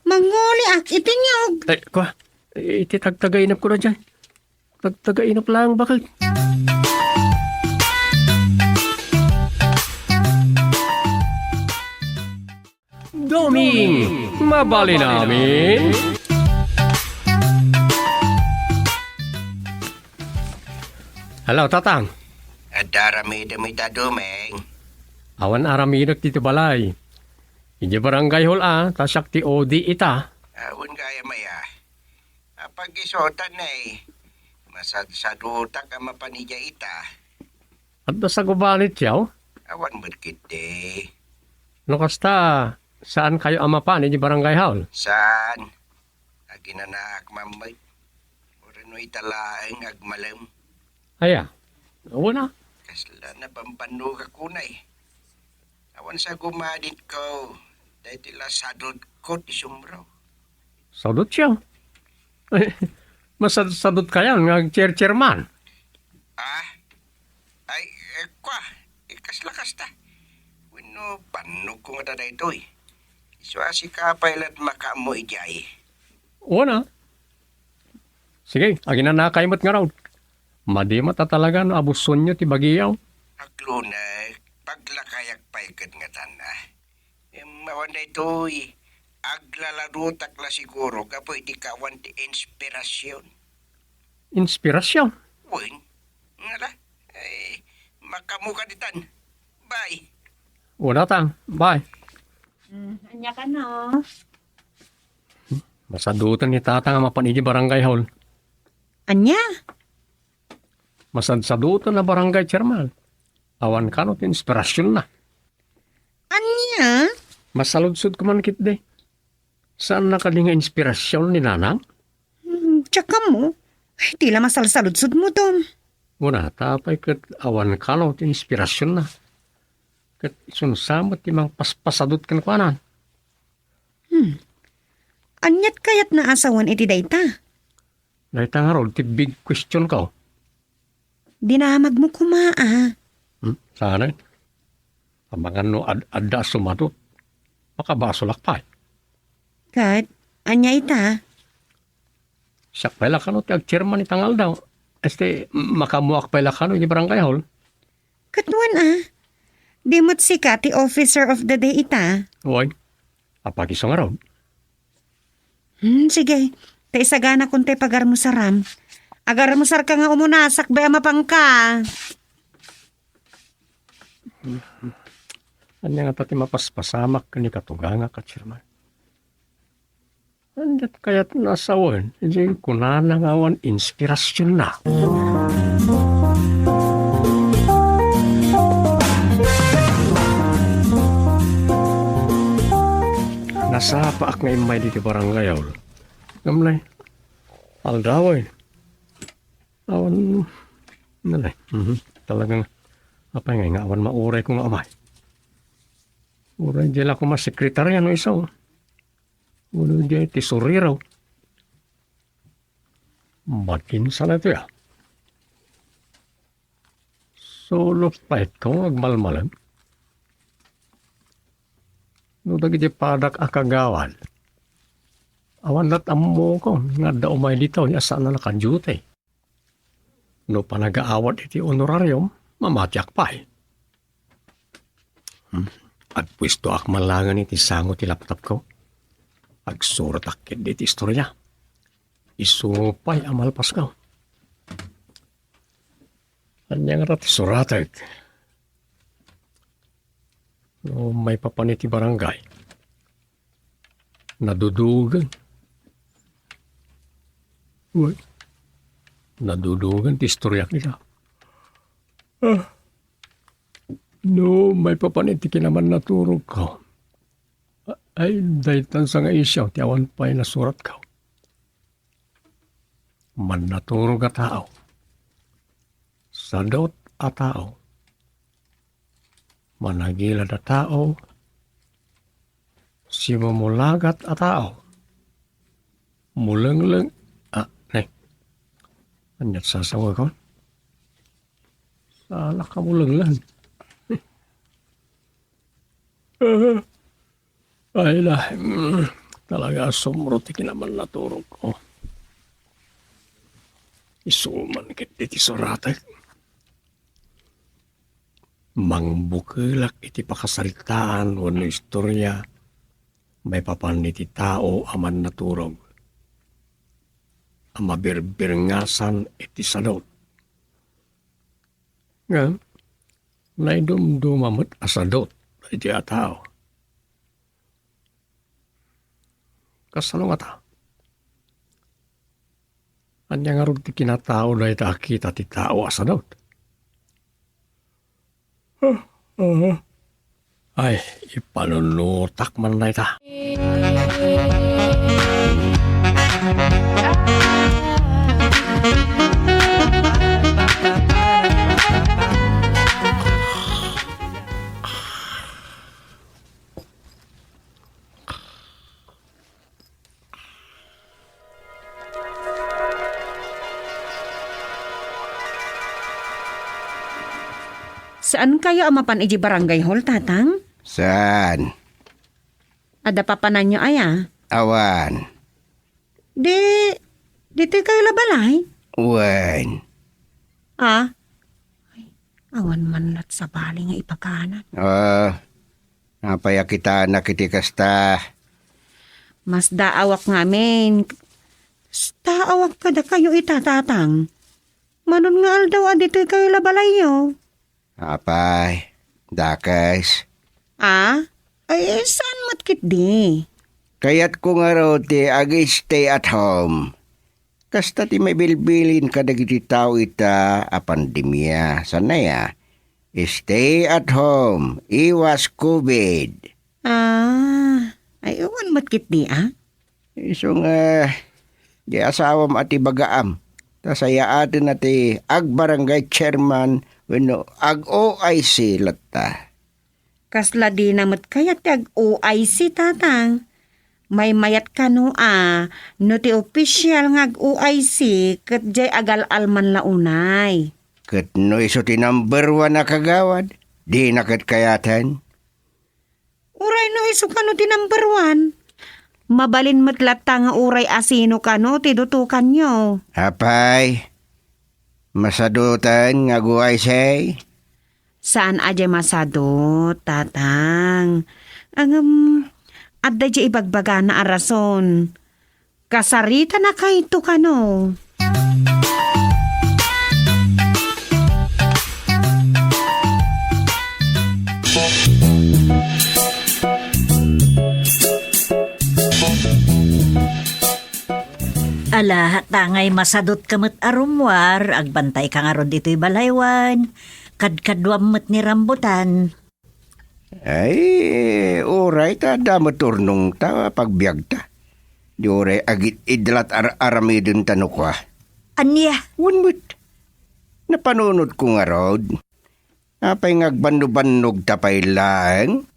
Manguli ak itinyog. Kwa, iti tagtagainap ko na dyan. Tagtagainap lang, bakit? Doming, mabali namin. Hello, tatang. Darami-dami ta Dumeng. Awan araminak dito balay. Hindi barangay hol tasak ti odi ita. Awan kaya maya. Pag-isotan na masadsadutak ang mapanidya ita. At sa gubanit yaw, Awan markit no kasta, saan kayo amapan di barangay hall? Saan? Aginanak mamay. Orano italaeng agmalam. Aya, wala. Kasla na pampanuga ko na Awan sa gumadit ko. Dahil tila sadod ko ti sumro. Sadot siya. Masadot kaya nga chairman. Ay, kwa. Kasla-kas ta. Wino, panog ko nga tada ito Iswasi ka pailat makamo ijay. Wala. Sige, agin na nakaimot nga raw. Madi mata talaga no abuson nyo ti bagiyaw. Aklo na, paglakayak paikat nga tana. Mawan na ito aglalarutak la siguro kapo iti kawan ti inspirasyon. Inspirasyon. Uwin, ngala, makamuka ditan. Bye. Wala tang, bye. Anya ka na. Masadutan ni tatang ang mapanigi barangay hall. Anya? Masadsadutan na barangay chairman. Awan ka no, inspirasyon na. Anya? Masaludsod ko man kit de. Saan nakalinga inspirasyon ni nanang? Tsaka mo. Ay, tila masalsaludsod mo, Dom. Una, tapay kat awan ka no, inspirasyon na. Kat isunsamot timang paspasadot kan kuanan. Anyat kayat na asawan iti dayta. Dahita nga rol, ti big question ka. Dinamag mo kumaa. Sana abangan no adda sumadot. Makabaso lakpay. Kat, anya ita. Siyak pala ka no, ti ag-chairman ni tangal daw. Makamuak pala ka no, yung barangay hall. Katwan Di mo't sika ti officer of the day ita. Uy, apag-isang araw. Sige. Ta isagana kung te pagarmusaram. Agarmusar ka nga umunasak ba mapang ka. Anya nga tati mapaspasamak ka ni katuga nga ka, chairman. Andiat kaya't nasawan. Hindi ko na nangawan inspirasyon na. Nasa paak nga imay dito barangay aw. Gamlay. Aldaway. Awan. Nalay. Talagang apa nga awan mauray kong amay. Uray dyan ako mas sekretarya no isaw. Ulo dyan tisuri raw. Batin sana ito ya. Solo pa ito agmalmalan. No dagiti padak akagawan. Awan lat ammo ko nga daw may dito niya saan na nakadyute. No panagaawat iti honorarium, mamatyak pa eh. At pwesto ak malangan iti sango ti laptop ko. Agsurat akit iti istorya. Isupay amalpas ka. Anyang rat suratet. No, may papaniti barangay. Nadudugan. Uy. Nadudugan ti istorya nila. No, may papaniti kinaman naturog ko. Ay, daytan sa nga isyaw, ti awan pa'y nasurat ko. Man naturog a tao. Sadot a tao. Managilad a tao. Simamulagat a tao. Mulangleng. Anyat sasawa ko. Sala ka mulanglan. Ay lah, talaga sumruti kinaman naturog ko. Isuman kit iti suratay. Mangbukilak iti pakasaritaan wano istorya. May papan iti tao aman naturog. Ang mabirbirngasan iti sadot. Nga, naidumdumamat asadot iti atao. Kasano nga ta? Anya nga rin ti kinatao na itakita ti tao asadot. Ay, ipanunutak man na ita. Saan kayo amapan iji barangay hall, tatang? Saan? Ada papanan nyo aya? Awan. Dito kayo labalay? Wan. Ah? Ay, awan man lat sa bali nga ipakanan. Napaya kita nakiti kasta. Mas daawak ngamin. Daawak kada kayo itatatang. Manon nga aldaw dito kayo labalay yo. Apay, dakas. Ah? Ay, saan matkit di? Kaya't ko nga raw ti agi stay at home. Kasta ti may bilbilin kadagiti tao ita a pandemya. Sanaya, stay at home, iwas COVID. Ah, ay uwan matkit di So nga, di asawam ati bagaam. Tasaya atin ati agbarangay chairman wenno ag-OIC latta. Kasla di namat kayat ag OIC tatang. May mayat ka no no ti official nga ag-OIC kat jay agal alman launay. Kat no iso ti number 1 na kagawad, di nakat kayatan. Uray no iso ka no ti number 1. Mabalin matlata nga uray asino ka no ti dutukan nyo. Apay, masadutan nga guay say. Saan aja masadot, tatang? Adda di ibagbaga na arason. Kasarita na kayto ka no. Ala, tangay masadot kamot arumwar, agbantay ka nga ron dito'y balaywan, kadkadwam mo't ni rambutan. Ay, oray ta, dama turnong ta, pagbiag ta. Di oray, agit idlat aramidin tanukwa. Anya, Unmut, napanunod ko nga rod. Apay ngagbannog tapay lang.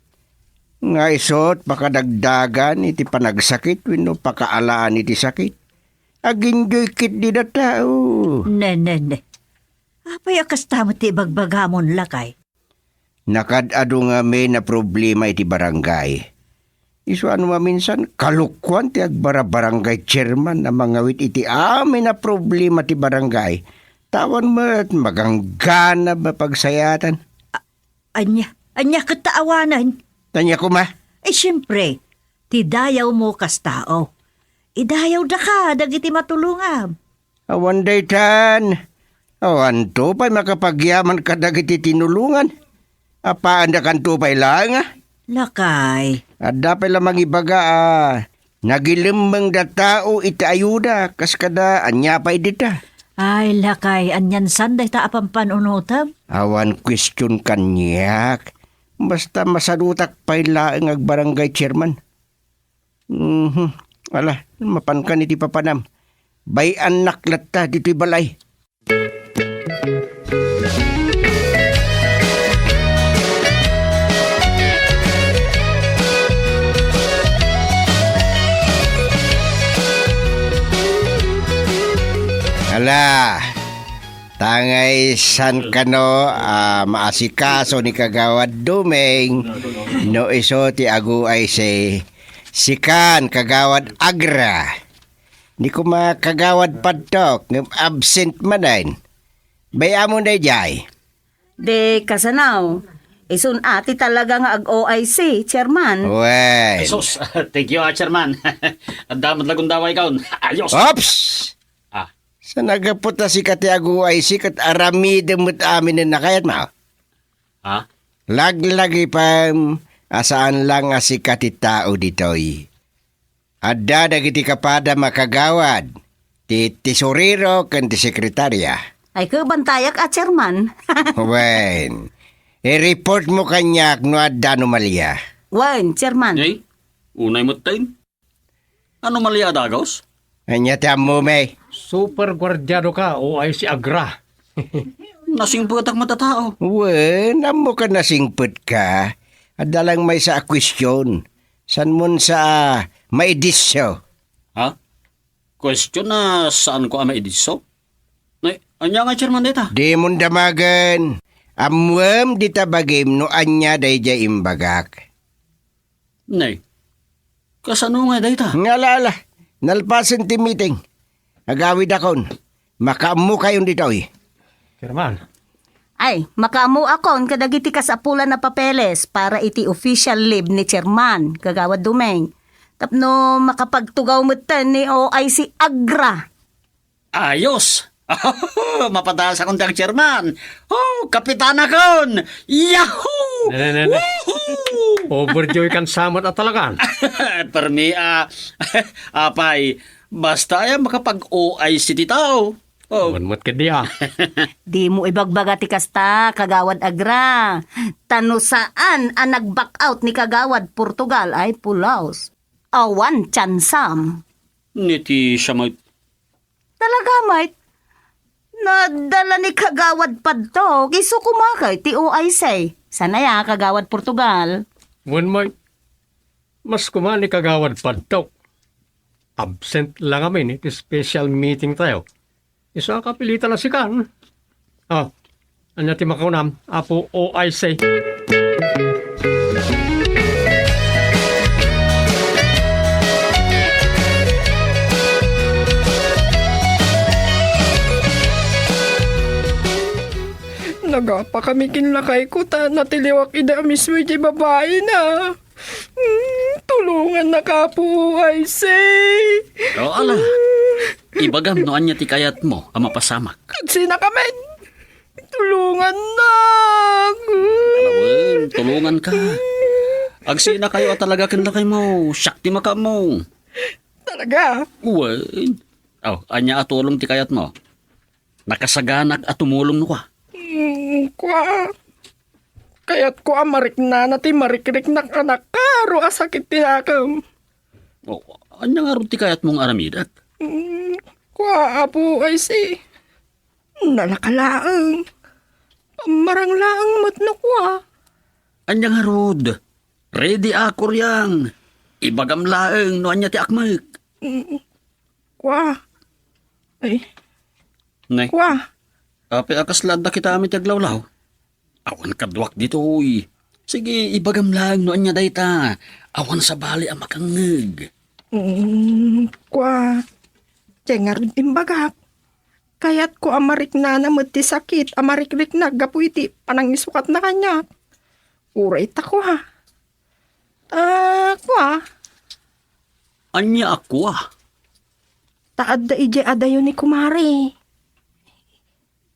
Nga isot, pakadagdagan, iti panagsakit, wino pakaalaan iti sakit. Aginjoy kit di na tao. ne. Apay akas tamo ti bagbagamon lakay. Nakadado nga may na problema iti barangay. Iso ano minsan, kalukwan ti agbara barangay chairman na mangawit iti amin na problema ti barangay. Tawan mo't maganggana ba pagsayatan? Anya kataawanan. Tanya ko ma? Siyempre, ti dayaw mo kas tao. Idayaw da ka, dagiti matulungam. Awan daytan. Awan to pa'y makapagyaman ka dagiti tinulungan. Apaan da kan to pa'y lang ah. Lakay, At dapat lamang ibaga nagilimbang da tao iti ayuda kas kada anya pa'y dita. ay lakay, anyan sanday ta apampan unutam. Awan question kanyak. Basta masadutak pa'y laeng ag barangay chairman. Ala, mapan ka iti papanam. Bayan naklat ta dito'y balay. Ala, tangay san kano maasikaso ni Kagawad Dumeng no iso ti agu ay sikan Kagawad Agra. Di ko makagawad padtok ng absent manayin. Bayamon na jay. De kasanaw, isun ati talaga nga ag-OIC, chairman. Well. Sus, thank you, Chairman. Ang damat lagong daway kaon. Ayos! Ops! Ah. Sa nagaputa si kati agu ay sikat aramidem mo't amin na nakayat mo. Ha? Laglagi pam asaan lang nga si kati tao ditoy. Adda dagiti kapada makagawad. Ti tesorero ken ti sekretarya. Ay kabantayak at chairman. Wen. I-report mo kanyak no adda anomalya. Wen, chairman. Ay, unay mo tayo. Ano mali adagos? Anya ti mo may. Super gwardyado ka o ay si Agra. Nasing putak matatao. Wen, amo ka nasingput ka. Adda lang may sa question. San mon sa maidisyo. Ha? Question na saan ko ang maidiso? Ay, anya nga, Chairman, dita? Di mon damagan. Amwam di tabagim no anya dayja imbagak. Nay, kasano nga dita? Ngalala, nalpasan ti meeting. Agawid akon. Makaamu kayon dito eh. Chairman, Ay, makamu akon kadagiti kasapulan na papeles para iti official leave ni chairman, Kagawad Dumeng. Tapno makapagtugaw mo ni OIC Agra. Ayos! Mapataas akong tiyang Chairman. Oh, kapitana kon! Yahoo! ne. Overjoy kan samot at talagan. Permi, apay, basta ay makapag-OIC ti tao. Oh. Manmat ka diya. Di mo ibagbaga ti kasta, Kagawad Agra. Tano saan ang nag-back out ni Kagawad Portugal ay Pulaos. Awan tiyansam. Niti siya may... Talaga, mate. Nadala ni Kagawad Padtok, iso kumakay ti OIC. Sanaya, Kagawad Portugal. Wen may, mas kumani kagawad padtok. Absent lang kami iti special meeting tayo. Isa kapilitan na si Kan. Anya ti makaunam, apo OIC. Nagapa kami kinlakay ko ta natiliwak ida mismo di babae na. Tulungan na ka po, I say. O, ala. Ibagam no anya ti kayat mo, ang mapasamak. Kasi na kami. Tulungan na. Alawan, tulungan ka. Agsi na kayo at talaga kinlakay mo. Syakti maka mo. Talaga? Uwan. Aw, anya atulong ti kayat mo. Nakasaganak at tumulong no ka. Kwa. Kaya't ko amarik na ti marikrik na anak karo asakit tinakam. O, anya nga ron ti kayat mong aramidak. Kwa apo ay si. Nalakalaang. Pamarang laang matno kwa. Anya nga rod. Ready ako riyang. Ibagam laeng no anya ti akmak. Kwa. Ay, Nay, kwa. api akas lada kita amit aglawlaw. Awan kadwak dito uy. Sige, ibagam lang no anya dayta. Awan sa bali ang makangeg. Kwa. Tiyang rin timbagak. Kaya't ko amarik na namot ti sakit, amarikrik na gapu iti panangisukat na kanya. Uray ta ko ha. Kwa. Anya ako ah. Taad da ije adayo ni kumari.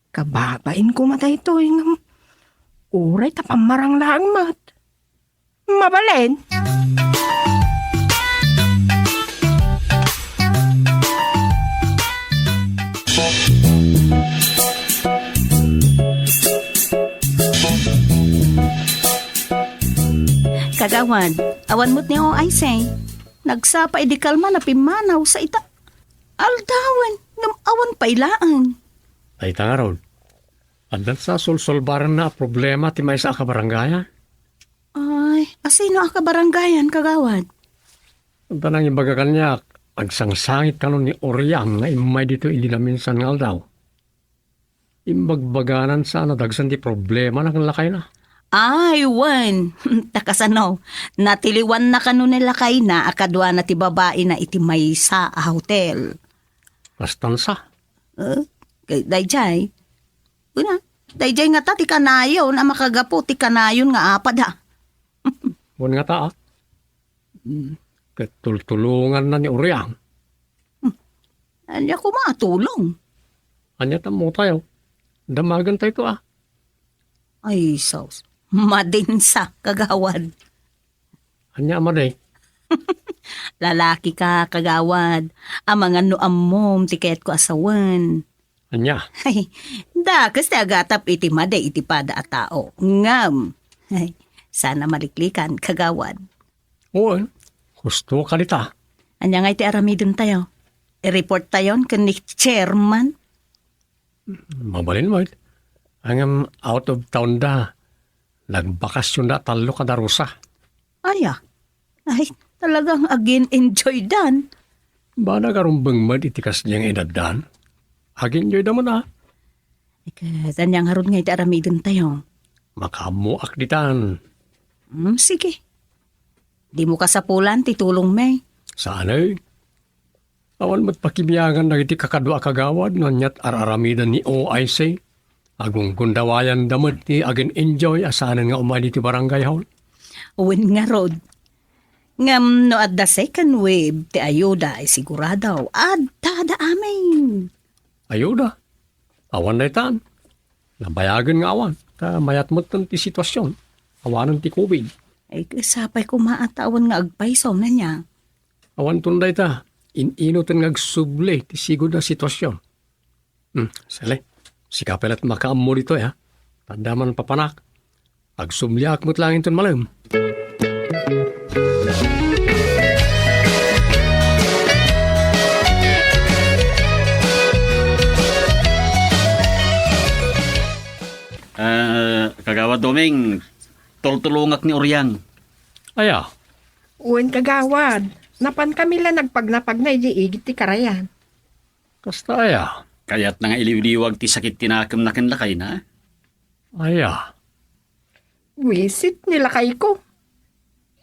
Kababain ko matay to yung uray ta pamarang lang mat. Mabalen. Kagawad, awan mo't niyo ay say. Nagsapa idikalma na pimanaw sa ita. Aldawan, ngam awan pailaan. Ay nga ron. Andan sa solsolbaran na problema ti may sa kabaranggayan. Ay, asino ka baranggayan, kagawad? Andan ang imbaga kanya, agsangsangit kanon ni Oryang nga imay dito hindi na minsan nga daw. Imbagbaganan sa nadagsan ti problema na lakay na. Ay, wan. Takasanaw, natiliwan na kano nila kay na akadwa na ti babae na iti may sa hotel. Kastansa. Dayjay. Una, dayjay nga ta ti kanayon na makagapo ti kanayon nga apad ha. Buwan nga taa. Katultulungan na ni Oryang. Anya ko matulong. Anya tamo tayo. Damagan tayo to ah. Ay, sos. Madinsa, kagawad. Anya amaday. Lalaki ka, kagawad. Ang mga noamom, tikayat ko asawan. Anya. Ay, da, kasi agatap iti made, iti pada a tao. Ngam. Ay, sana maliklikan, kagawad. Oo, gusto ka nita. Anya nga iti aramidon tayo. I-report tayo ni chairman. Mabalin mo. Ang out of town da. Nagbakasyon na talo ka darusa. Ay, talagang again enjoy dan. Ba nagarumbang mad itikas niyang edaddan? Agin nyo'y naman ah. Kasi yang harun nga iti aramidon tayo. Makamuak ditan. Sige. Di mo kasapulan, titulong may. Sana eh. Awan mo't pakimiyangan na iti kakadwa kagawad nganyat araramidan ni OIC. Agong gundawayan damot ni agin enjoy asanan nga umay ti barangay hall. Uwin nga rod. Ngam no at the second wave ti ayuda ay siguradaw adda da amin. Ayuda. Awan na itan. Nabayagan nga awan. Ta mayat mo't ti sitwasyon. Awanan ti COVID. Ay kasapay ko maatawan nga agpaisaw na niya. Awan tunday ta. Ininutan nga agsubli ti sigod na sitwasyon. Sali. Sikapelat makaammo dito ya. Tandaman papanak. Agsumliak mo't lang iton malam. Kagawad Doming, tultulungak ni Oryang. Aya. Uwan kagawad. Napan kami lang nagpagnapag na igit ti karayan. Kasta aya. Kaya't na nga iliwliwag ti sakit tinakam na kanlakay na. Aya. Wisit nila kay ko.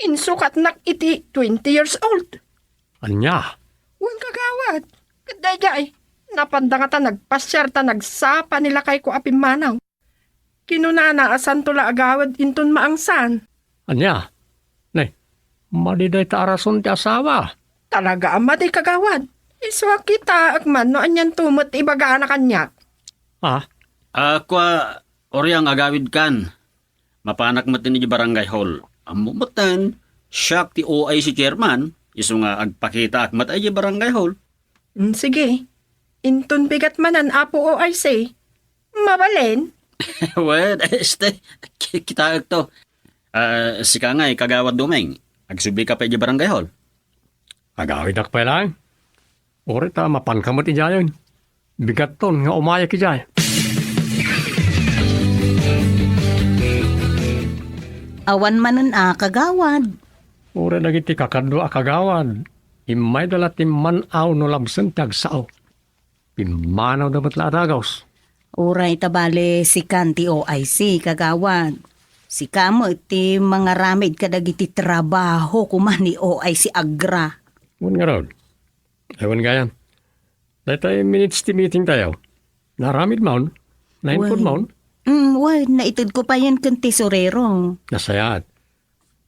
Insukat nak iti 20 years old. Anya. Uwan kagawad. Kadayay. Napanda nga ta nagpasyar ta nagsapa nila kay ko apimanaw. Kinunana asan tula agawad inton maangsan. Anya. Nay. Madiday ta arason ti asawa. Talaga ama di kagawad. Iswa kita akman no anyan tumot ibaga na kanyak. Ah. Kwa Oryang agawid kan. Mapanak matin ni barangay hall. Amumatan, shock ti OIC chairman. Iso nga agpakita akmat ay barangay hall. Sige, Inton bigat manan apo o ay say. Mabalin? Well, kita to. Si Kangay, kagawad dumeng. Agsubi ka pa di barangay hall. Agawid ak pa lang. Ori ta mapankamot ijayon. Bigat ton nga umaya kijay. Awan manan kagawad. Uri dagiti kakadwa akagawad. Imay dala timmanaw no labsen tagsao. Pimanaw dapat la adagaws. Uray tabale si Kanti OIC kagawad. Si kamo iti mga ramid kadagiti trabaho kuman ni OIC Agra. Ngun nga ron. Ewan gayan. Dahil minutes ti meeting tayo. Naramid maun. Nainpod maun. Why, naitid ko pa yan kang tesorero. Nasayat.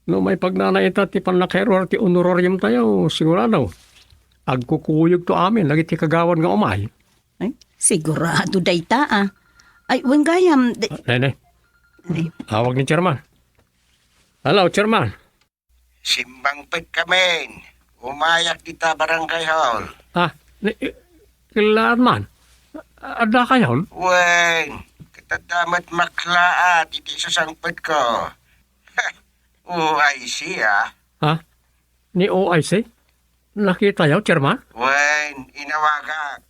No may pagnanaita ti panlakero ti honorarium tayo. Sigurado. Agkukuyog to amin. Lagi ti kagawad nga umay. Ay, sigurado dayta Ay, wanggayam. Nene. Awag ni Chairman. Hello, Chairman. Simbang pet kamen. Umayak kita barangay hall. Kilaan man. Ada kayon? Wen, katadamat maklaat iti susangpet ko. OIC Ni OIC? Nakita yaw, Chairman? Wen, inawagak.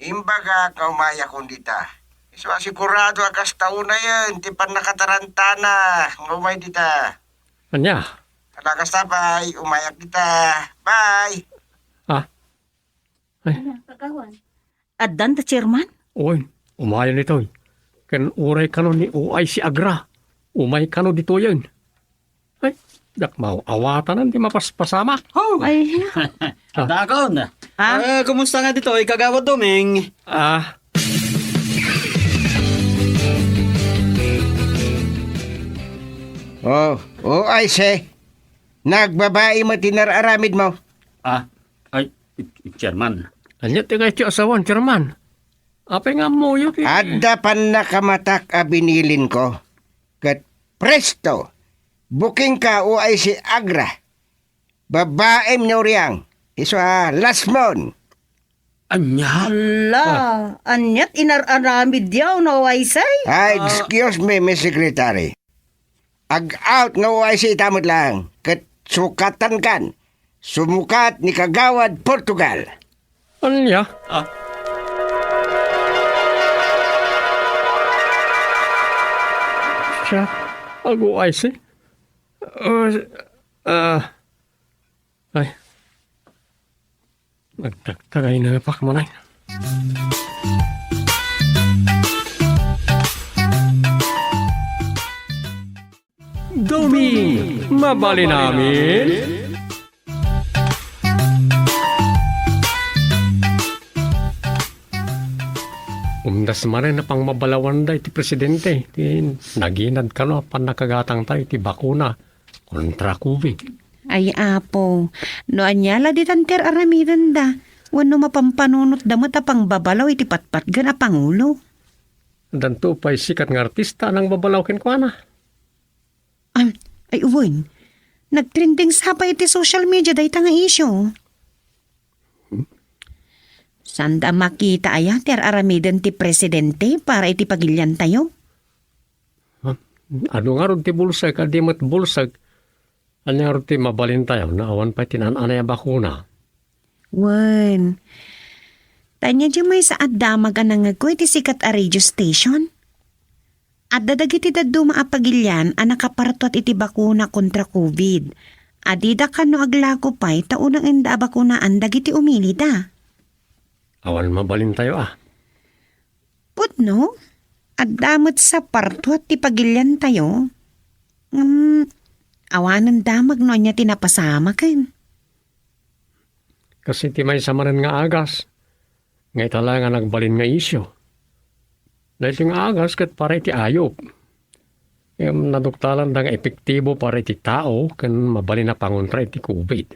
Imbaga ka umaya kundita. So sigurado akas taon na yan. Di pa nakatarantana. Ngumay dita. Anya? Alakas tabay. Umayak dita. Bye. Adan ta chairman? Oy, umayon ito. Kan uray kano ni OIC Agra. Umay kano dito yun. Ay, dakmaw, awatan di mapaspasama. Ay, Dakon. Kumusta nga dito? Kagawad dumeng. OIC. Nagbabae mo tinararamid mo. Chairman. Anya ti kayo asawan, Chairman. Apay nga mo yun. Adda pan nakamatak a binilin ko. Kat presto. Booking ka OIC Agra. Babaem nyo riyang. Iso last month. Anya? ala. Anyat inararamid yaw no ay say. Excuse me, Miss Secretary. Ag-out nga OIC tamot lang. Kat sukatan kan. Sumukat ni Kagawad Portugal. Anya? Siya, OIC? Ay. Nagtagtagay na pak mo na. Dumi, mabali namin. Umdas marin na pang mabalawan da iti presidente. Naginad ka no, pan nakagatang tayo iti bakuna kontra COVID. Ay apo, no anyala di tanter aramidan da. Wano mapampanunot da matapang babalaw iti patpat gan a pangulo. Danto pa'y sikat ng artista nang babalaw kenkwana. Ay uwan, nagtrending sa pa iti social media day nga isyo. Sanda makita aya ter aramidan ti presidente para iti pagilyan tayo? Ano nga ron ti bulsag, adimat bulsag. Ano nga ron ti mabalin tayo, naawan pa tinananay ang bakuna. Wan, tanya di may sa adamag anang ko iti sikat a radio station? At dadag iti daddo maapagilyan ang nakapartot iti bakuna kontra COVID. Adida ka no aglago pa'y taunang enda bakunaan dagiti umili da. Awan mabalin tayo Putno, at damot sa parto at tipagilyan tayo. Awanan damag no niya tinapasama kan. Kasi ti may samaran nga agas. Ngay tala nga nagbalin nga isyo. Dahil nga agas kat para iti ayop. Naduktalan da nga epektibo para iti tao kan mabalin na pangontra iti COVID.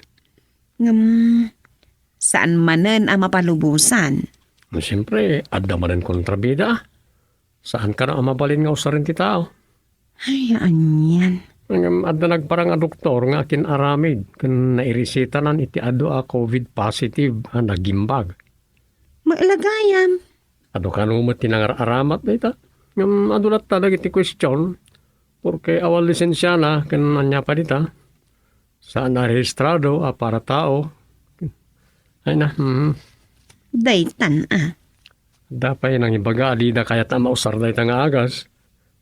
Saan manen ang mapalubusan? Siyempre, adda manan kontrabida. Saan ka na mabalin nga usarin ti tao? Ay, anyan. Adda nagparang a doktor nga akin aramid kan nairisita nan iti ado a COVID positive nagimbag. Mailagayam. Ado ka mo tinangaramat na ita. Ngam adulat talaga iti question. Porque awal lisensya na kananya pa dita. Saan na rehistrado para tao. Ay na. Daytan Dapay nang ibaga alida kaya ta mausar da ita nga agas.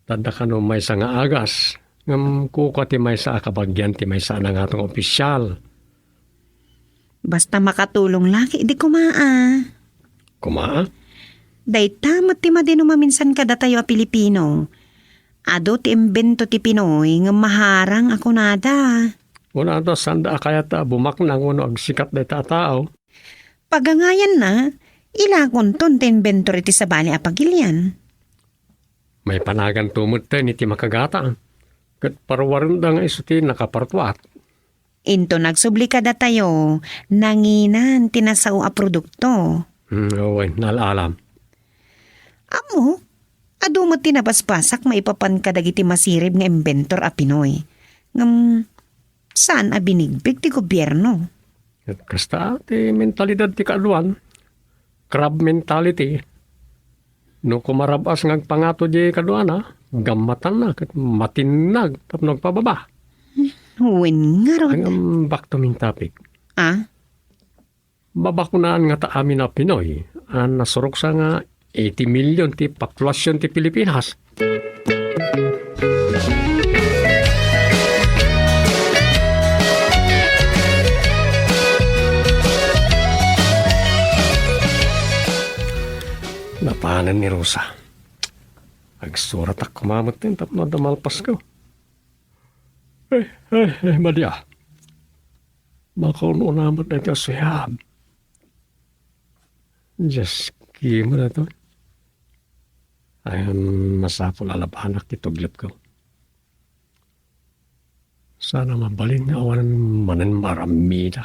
Tanda ka no may sa nga agas. Ngam kuka ti may sa akabagyan ti may sa nga atong opisyal. Basta makatulong laki, di kumaa. Kumaa? Dayta ti madino maminsan kada tayo a Pilipino. Ado ti imbento ti Pinoy nga maharang ako nada. Una to sanda kaya ta bumaknang uno ag sikat da ita tao. Pagangayan na, ilakon ton ti imbento ti sabali a pagilian. May panagan tumod ta ni ti makagata. Kat parwarin da nga iso ti nakapartuat. Into nagsubli kada tayo, nanginan tinasaw a produkto. Okay, nalalam. Amo, ado mo tinabasbasak maipapan ka dagiti masirib nga inventor a Pinoy. Ngam, saan a binigbig ti gobyerno? At kasta ti mentalidad ti kaaduan. Crab mentality. No kumarabas ng pangato di kaduan ha, gamatan na, kat matinag, tapnog pababa. Huwin nga ron. Hanggang back to main topic. Babakunaan nga ta amin na Pinoy, ang nasurok sa nga 80 million ti populasyon ti Pilipinas. Napanan ni Rosa. Agsurat ak kumamot din tapno damalpas ko. Madya. Makauno naman na ito suyam. Just mo na ito. Ayun, masapol alabanak ti tuglip ko. Sana mabalin nga awan manan maramida.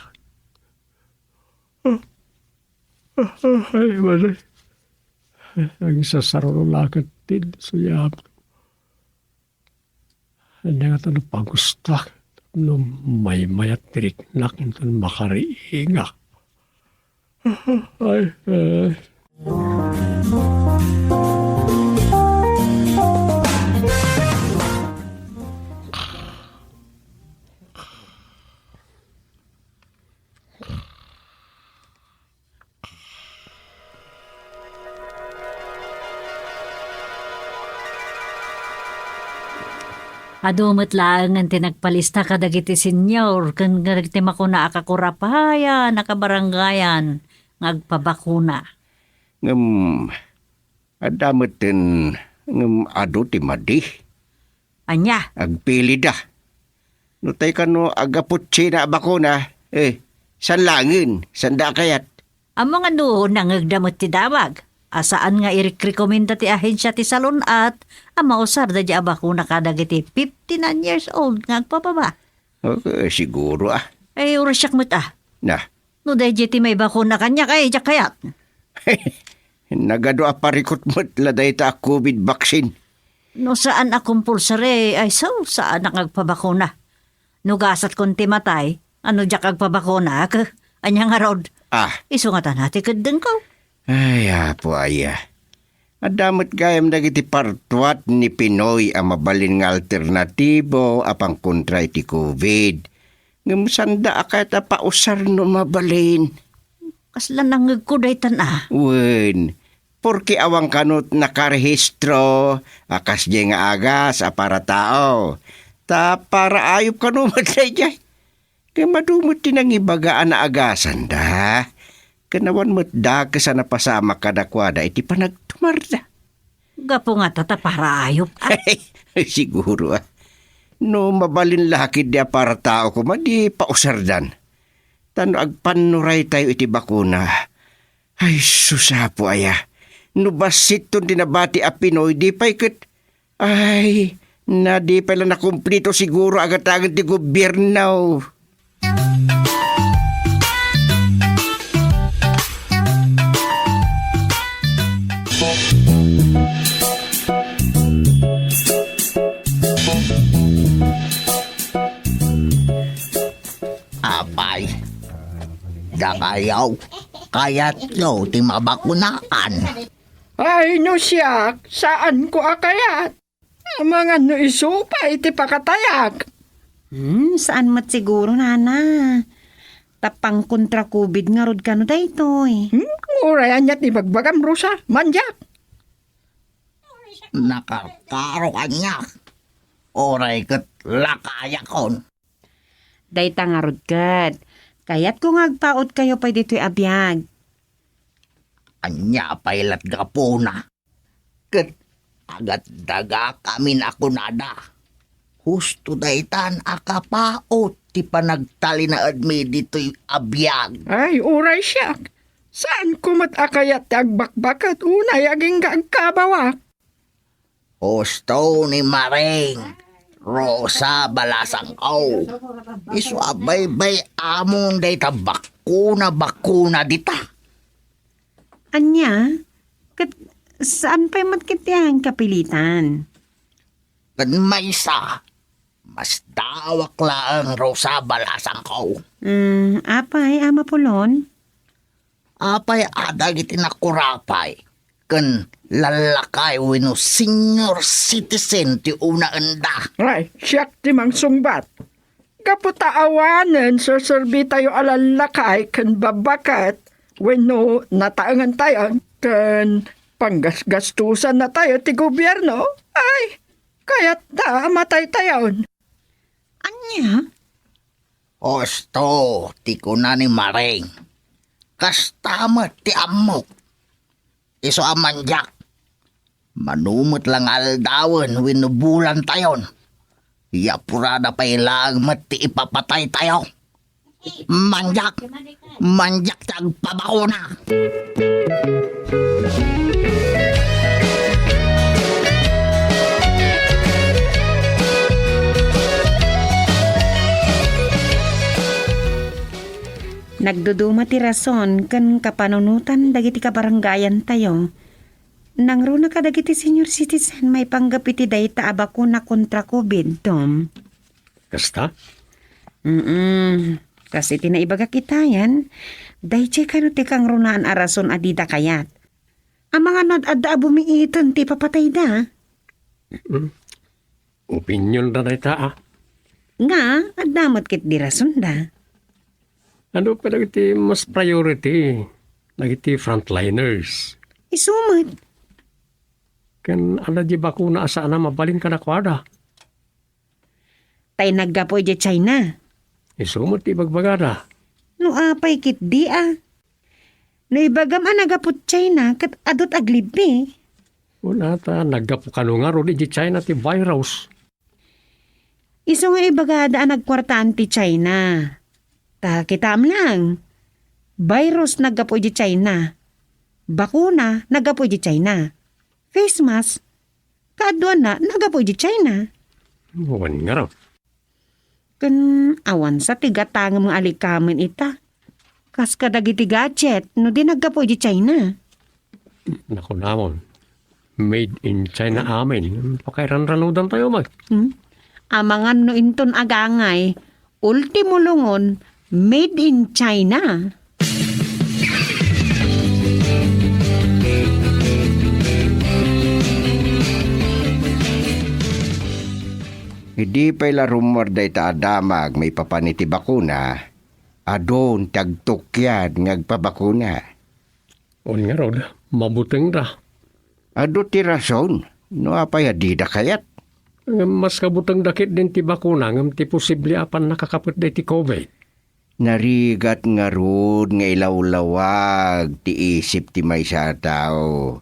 Ay, malay. Ang sasarolo lakad din suyam. Hindi nga ito napagustak. No may mayat tiriknak ito makariinga. Ay. Adumot lang ang tinagpalista ka dagiti senyor, kung nagti makuna akakurapaya, nakabaranggayan, ngagpabakuna. Adamot din, ado ti madi. Anya, Agpili da. Nutay ka no agaputsi na bakuna. San langin, sanda kayat. ang mga noon nangagdamot ti dawag. Asaan nga i-rekomenda ti ahensya ti salon at ang mausar da di abakuna kadagiti 59 years old ngagpapaba. Okay, siguro Ay, urasyak mo't Na, No dahil ti may bakuna kanya kay kayat. nagado aparikot mo't laday ta COVID vaccine. No saan akong pulsare ay saan nagpabakuna. No gasat kong timatay, ano diyak agpabakuna anyang harod. Isungatan natin kadang ko. Ay, apo aya. Adamot gayam dagiti partuat ni Pinoy ang mabalin nga alternatibo apang kontra iti COVID. Ngamusanda akat pausar no mabalin. Kaslan nang kuday Wen, porque awang kanot nakarehistro, akas di nga agas para tao. Ta para ayop kano matay jay. Kaya madumot tinang ibagaan na agasan da. Kanawan mo't da sa napasama kadakwada iti panagtumarda. Gapo nga tata para ayop. Siguro No mabalin lakid dia para tao ko madi pausardan. Tano agpanuray tayo iti bakuna. Ay susapo aya. No basit ton dinabati a Pinoy di pa ikot. Ay na di pala nakumplito siguro agad-agad ti gobyerno. Dakayaw, kaya't yo ti mabakunaan. Ay no siyak, saan ko akayat? Mga no isupay ti pakatayag. Saan mat siguro, nana? Tapang kontra COVID nga rod ka no daytoy. Urayan niya't ibagbagam Rosa, manjak. Nakakaro kanya. Oray kat lakaya kon. Dayta nga rod kat. Kaya't kung agpaot kayo pa dito'y abiyag. Anya pailat gapuna. Kat agat daga kami na kunada. Husto daytan akapaot ti panagtali na admi dito'y abiyag. Ay, uray siyak. Saan ko matakayat ti agbakbakat unay aging gagkabawak? Husto ni Maring. Rosa balasang ko. Isu abay-bay among dayta bakuna dita. Anya? Kat, saan pa'y matkitiyang kapilitan? Kan maysa, mas dawak lang Rosa balasang ko. Apay, ama pulon? Apay adag iti nakurapay. Kan lalakay wino senior citizen ti una anda. Ay, siyak ti mang sungbat. Kaputaawanan sa serbi tayo alalakay kan babakat wenno nataangan tayo kan panggasgastusan na tayo ti gobyerno. Ay, kaya't da matay tayon. Anya? Osto, ti kuna ni Maring. Kastamat ti amok. Iso amanjak. Manumot lang aldawan winubulan tayon. Yapurada pa ilang mati ipapatay tayo. Manjak tag pabakuna. Nagduduma ti rason kan kapanunutan dagiti kabaranggayan tayo. Nangro na ka dagiti senior citizen may panggapiti dayta abakuna kontra COVID, Tom. Kasta? Kasi tinaibaga kita yan. Daychay kano ti kang runaan arason adida kayat. Ang mga nadada bumiitan ti papatay da. Opinion na ta Nga, adamot kit di rason da. Ano pa nagiti mas priority? Nagiti frontliners. Isumad. Kan ala di bakuna asa na mabalin ka na kwada. Tay naggapoy di China. Isumot ti bagbagada. No apay kit di No ibagam nagapot China kat adot aglibi. Wala ta, naggapo nga ro di China ti virus. Iso nga ibagada nagkwartaan ti China. Ta kitam lang. Virus naggapoy di China. Bakuna naggapoy di China. Face mask kaadwan na nagapoy di China. Wan nga raw. Kan awan sa tigatang mga alikamen ita. Kas kadagiti gadget no di naggapoy di China. Naku namon. Made in China amin. Pakairanranudan tayo mag. Amangan no inton agangay. Ultimo lungon, made in China. Hindi pala rumor day ta adamag may papaniti bakuna. Adon tagtukyad ngagpabakuna. On nga raw, mabuteng da. Ado ti rason. No apay adida kayat. Mas kabutang dakit din ti bakuna ngam ti posible apan nakakapit day ti COVID. Narigat nga rod nga ilawlawag ti isip ti may sa tao.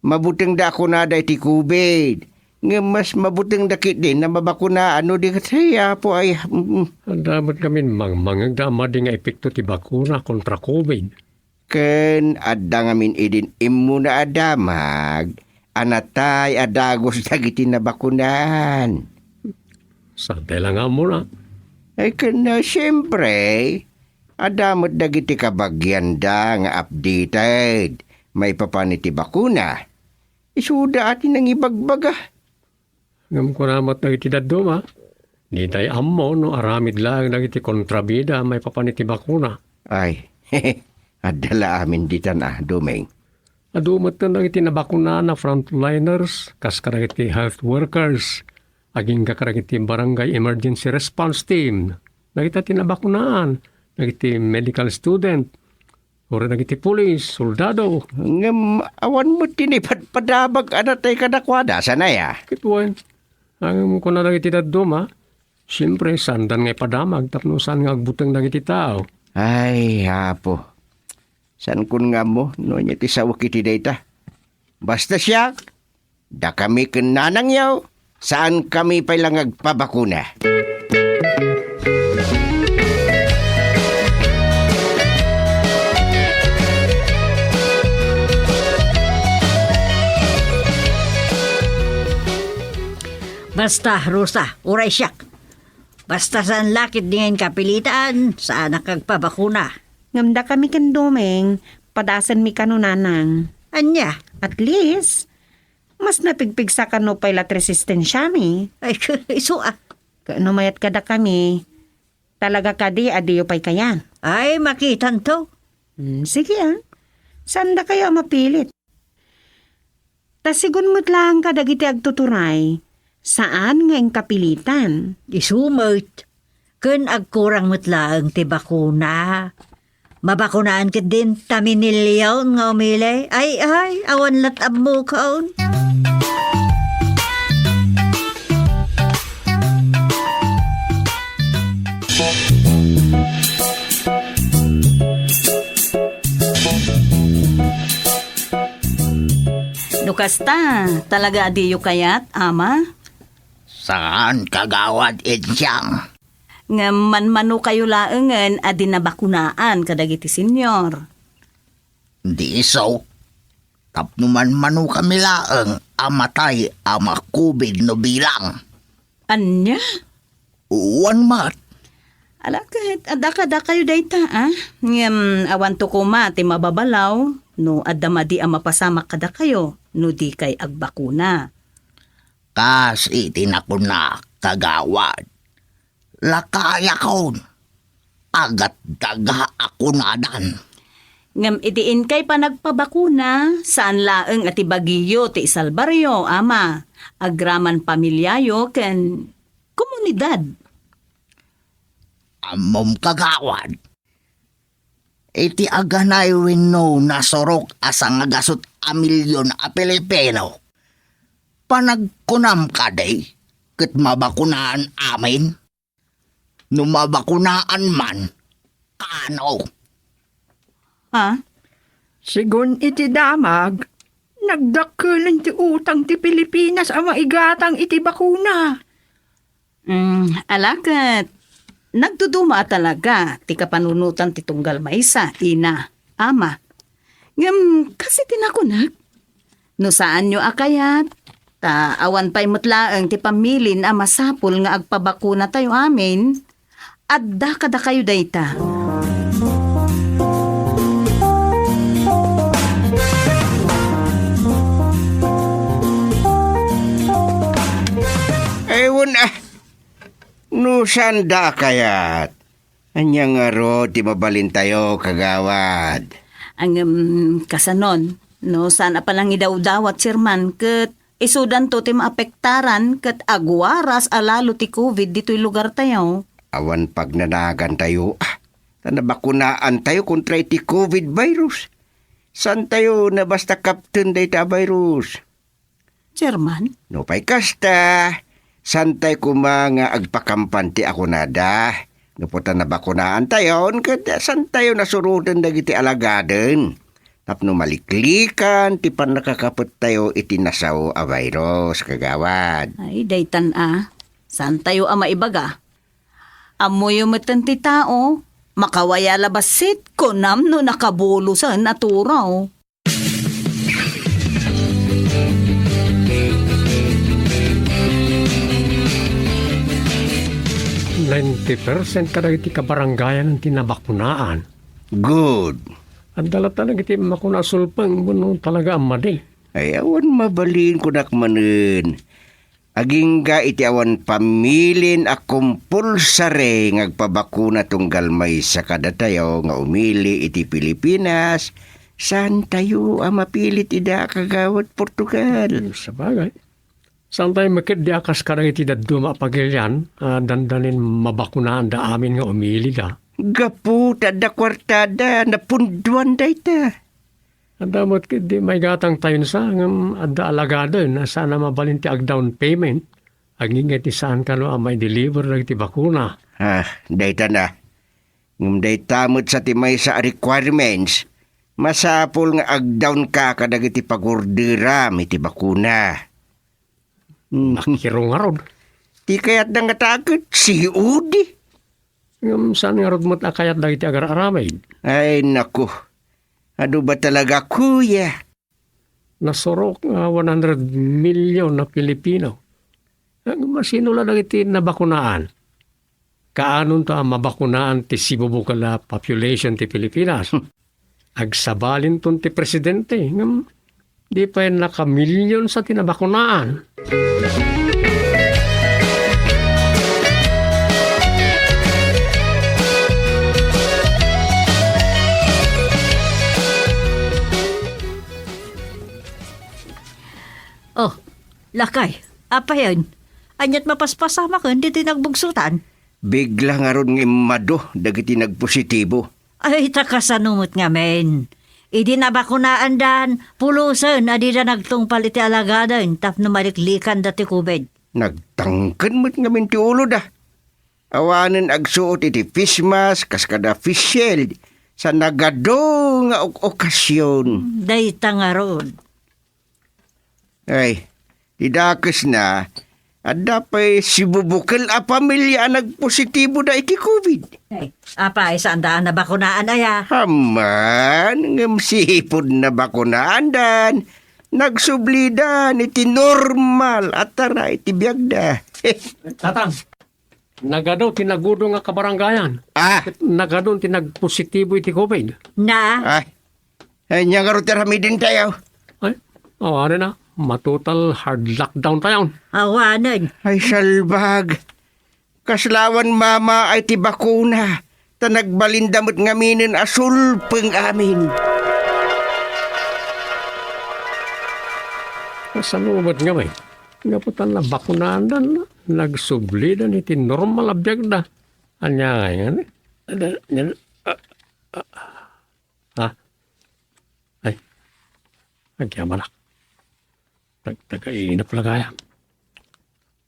Mabuteng da ako na day ti COVID. Nga mas mabuteng dakit din na mabakuna ano di kasaya po ay... Ang damat kami mangmangag dama di nga epekto ti bakuna kontra COVID. Ken adda ngamin idin imuna adamag. Anatay adagos dagiti na bakunan. Santay lang nga muna. Ay kana siyempre, adamot dagiti kabagyan da nga updated. May papaniti bakuna. Isuda atin ang ibagbaga. Ngam ko namat na iti daduma. Di tayo ammo no aramid lang nagiti kontrabida may papaniti bakuna. Ay, Adala amin ditan Domeng. Adumat na iti nabakuna na frontliners, kas karagiti health workers, aging kakaragiti barangay emergency response team, nagita tinabakunaan, nagiti medical student, o nagiti police, soldado. Ngam awan mo tinipat padabag anatay kadakwada sanaya. Kituan, ang kuna nagiti daduma, siyempre sandan ngay padamag, tapno saan nga agbutang nagiti tao. Ay, hapo. San kun nga mo, no niya ti sawak iti data. Basta siya, da kami kenanang yaw, saan kami pailang agpabakuna. Basta, Rosa, uray siyak. Basta saan lakit ngayon kapilitaan, saan nakagpabakuna. Ngamda kami kan Domeng, padasan mi kanunanang. Anya? At least, mas napigpig sa kano pailat resistensya mi. Ay, iso ah. Kano mayat kada kami, talaga kadi adiyo pa'y kayan. Ay, makitan to. Sige sanda kayo mapilit. Tasigun mo't lang kadagiti agtuturay, saan nga ang kapilitan? Isumot. Kun agkurang mutlaang ti bakuna. Mabakunaan ka din taminilyaw nga umili. Ay, awan latab mo kaon. Lukasta, talaga adiyo kayat, ama? Saan kagawad insyang? Nga manmano kayo laengen adi nabakunaan kadagiti senyor. Di iso. Tapnuman manu kami laeng amatay ama COVID no bilang. Anya? Uwan mat. Ala kahit adaka kayo dayta, Ngem awan to kuma ti mababalaw, no adamadi ang mapasamak kada kayo, no di kay agbakuna. Kas itinakuna kagawad. Lakaya kon. Agat daga ako nadan. Ngem idiin kay panagpabakuna, saan laeng ati bagiyo ti isalbaryo, ama. Agraman pamilyayo ken komunidad. Amom kagawad. Iti aganay wenno nasorok asang agasot a milyon a Pilipino. Panagkunam kaday, ket mabakunaan amin. Numabakunaan man, kano? Sigun iti damag, nagdakulan ti utang ti Pilipinas ang maigatang iti bakuna. Alakat, nagduduma talaga ti kapanunutan ti tunggal maysa, ina, ama. Ngem kasi tinakunag. No saan nyo akayat? Ta awan pa'y mutlaeng ti pamilin a masapul nga agpabakuna tayo amin. Adda kada kayo dayta. Ewan no sanda kayat. Anya nga ro ti mabalin tayo kagawad. Ang kasanon, no sana palang idawdawat sirman ket isudan to ti maapektaran ket agwaras alalo ti COVID dito'y lugar tayo. Awan pag nanagan tayo, nabakunaan tayo kontra iti COVID virus. San tayo na basta kapten data virus? Chairman? No pa'y kasta, san tayo kumanga agpakampanti ako nada. No puta na bakunaan tayo, kada san tayo nasurudan dagiti alagaden. Tapno maliklikan, ti pan nakakapot tayo iti nasaw a virus, kagawad. Ay, daytan San tayo maibaga? Amoy umatan ti tao, makawaya labasit ko nam no nakabulusan aturaw. %90 kada iti kabarangayan ng tinabakunaan. Good. Ang dala talaga iti makunasulpang bunong talaga amadi. Ay, awan mabalin ko nakmanin. Aging ga iti awan pamilin a compulsory ngagpabakuna tunggal may sa kada tayo nga umili iti Pilipinas, saan tayo mapilit ida kagawad Portugal? Sa bagay. Saan tayo makit di akas karang iti daduma pagilyan, dandanin mabakunaan da amin nga umili da. Gapu, tada kwartada, napunduan da ita. Ang damot di may gatang tayo sa adda alagado na sana mabalin ti ag down payment. Aging iti saan ka no may deliver na iti bakuna. Dayta na. Ngum dayta mo't sa timay sa requirements, masapol nga ag-down ka kadag iti pagorderam iti bakuna. Nakikiro nga rod. Ti kayat na nga takot, si Udi. Saan nga rod mo't akayat na iti agar-aramay? Ay, naku. Ano ba talaga, kuya? Nasorok nga 100 million na Pilipino. Masino lang iti nabakunaan. Kaanon to ang mabakunaan ti sibubukal na population ti Pilipinas. Agsabalin ton ti presidente. Di pa yung naka-million sa tinabakunaan. Oh, lakay. Apa yan? Anyat mapaspasama ka, hindi nagbugsutan. Bigla nga ron ng imado, dagiti nagpositibo. Ay, takasanumot nga men. Idi na bakunaan dan, pulusan, adi na nagtungpal iti alagadan, tap numaliklikan dati kubed. Nagtangkan mo't ngamin ti ulo da. Awanan agsuot iti fish mask, kaskada fish shield, sa nagado nga okasyon. Dayta nga ron. Ay, didakas na, at dapat si bubukal a pamilya nagpositibo da iti COVID. Ay, apa, isang daan na bakunaan aya. Haman, ngam sipod na bakunaan dan, nagsublidan iti normal at tara iti biyagda. Tatang, nagado tinagudo nga kabaranggayan. Nagado tinagpositibo iti COVID. Na? Ay, niya nga ro tirami din tayo. Ay, ano na? Matotal hard lockdown tayo. Awanan. Ay, salbag. Kaslawan mama ay ti bakuna. Ta nagbalindamot ngaminin asul peng amin. Kasalubot nga ba? Ngaputan na bakunaan dan. Nagsublidan iti normal abiyag da. Anya nga yan. Ay. Agyamalak. Tagainap lagaya.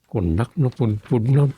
Kunak no pudpud nun.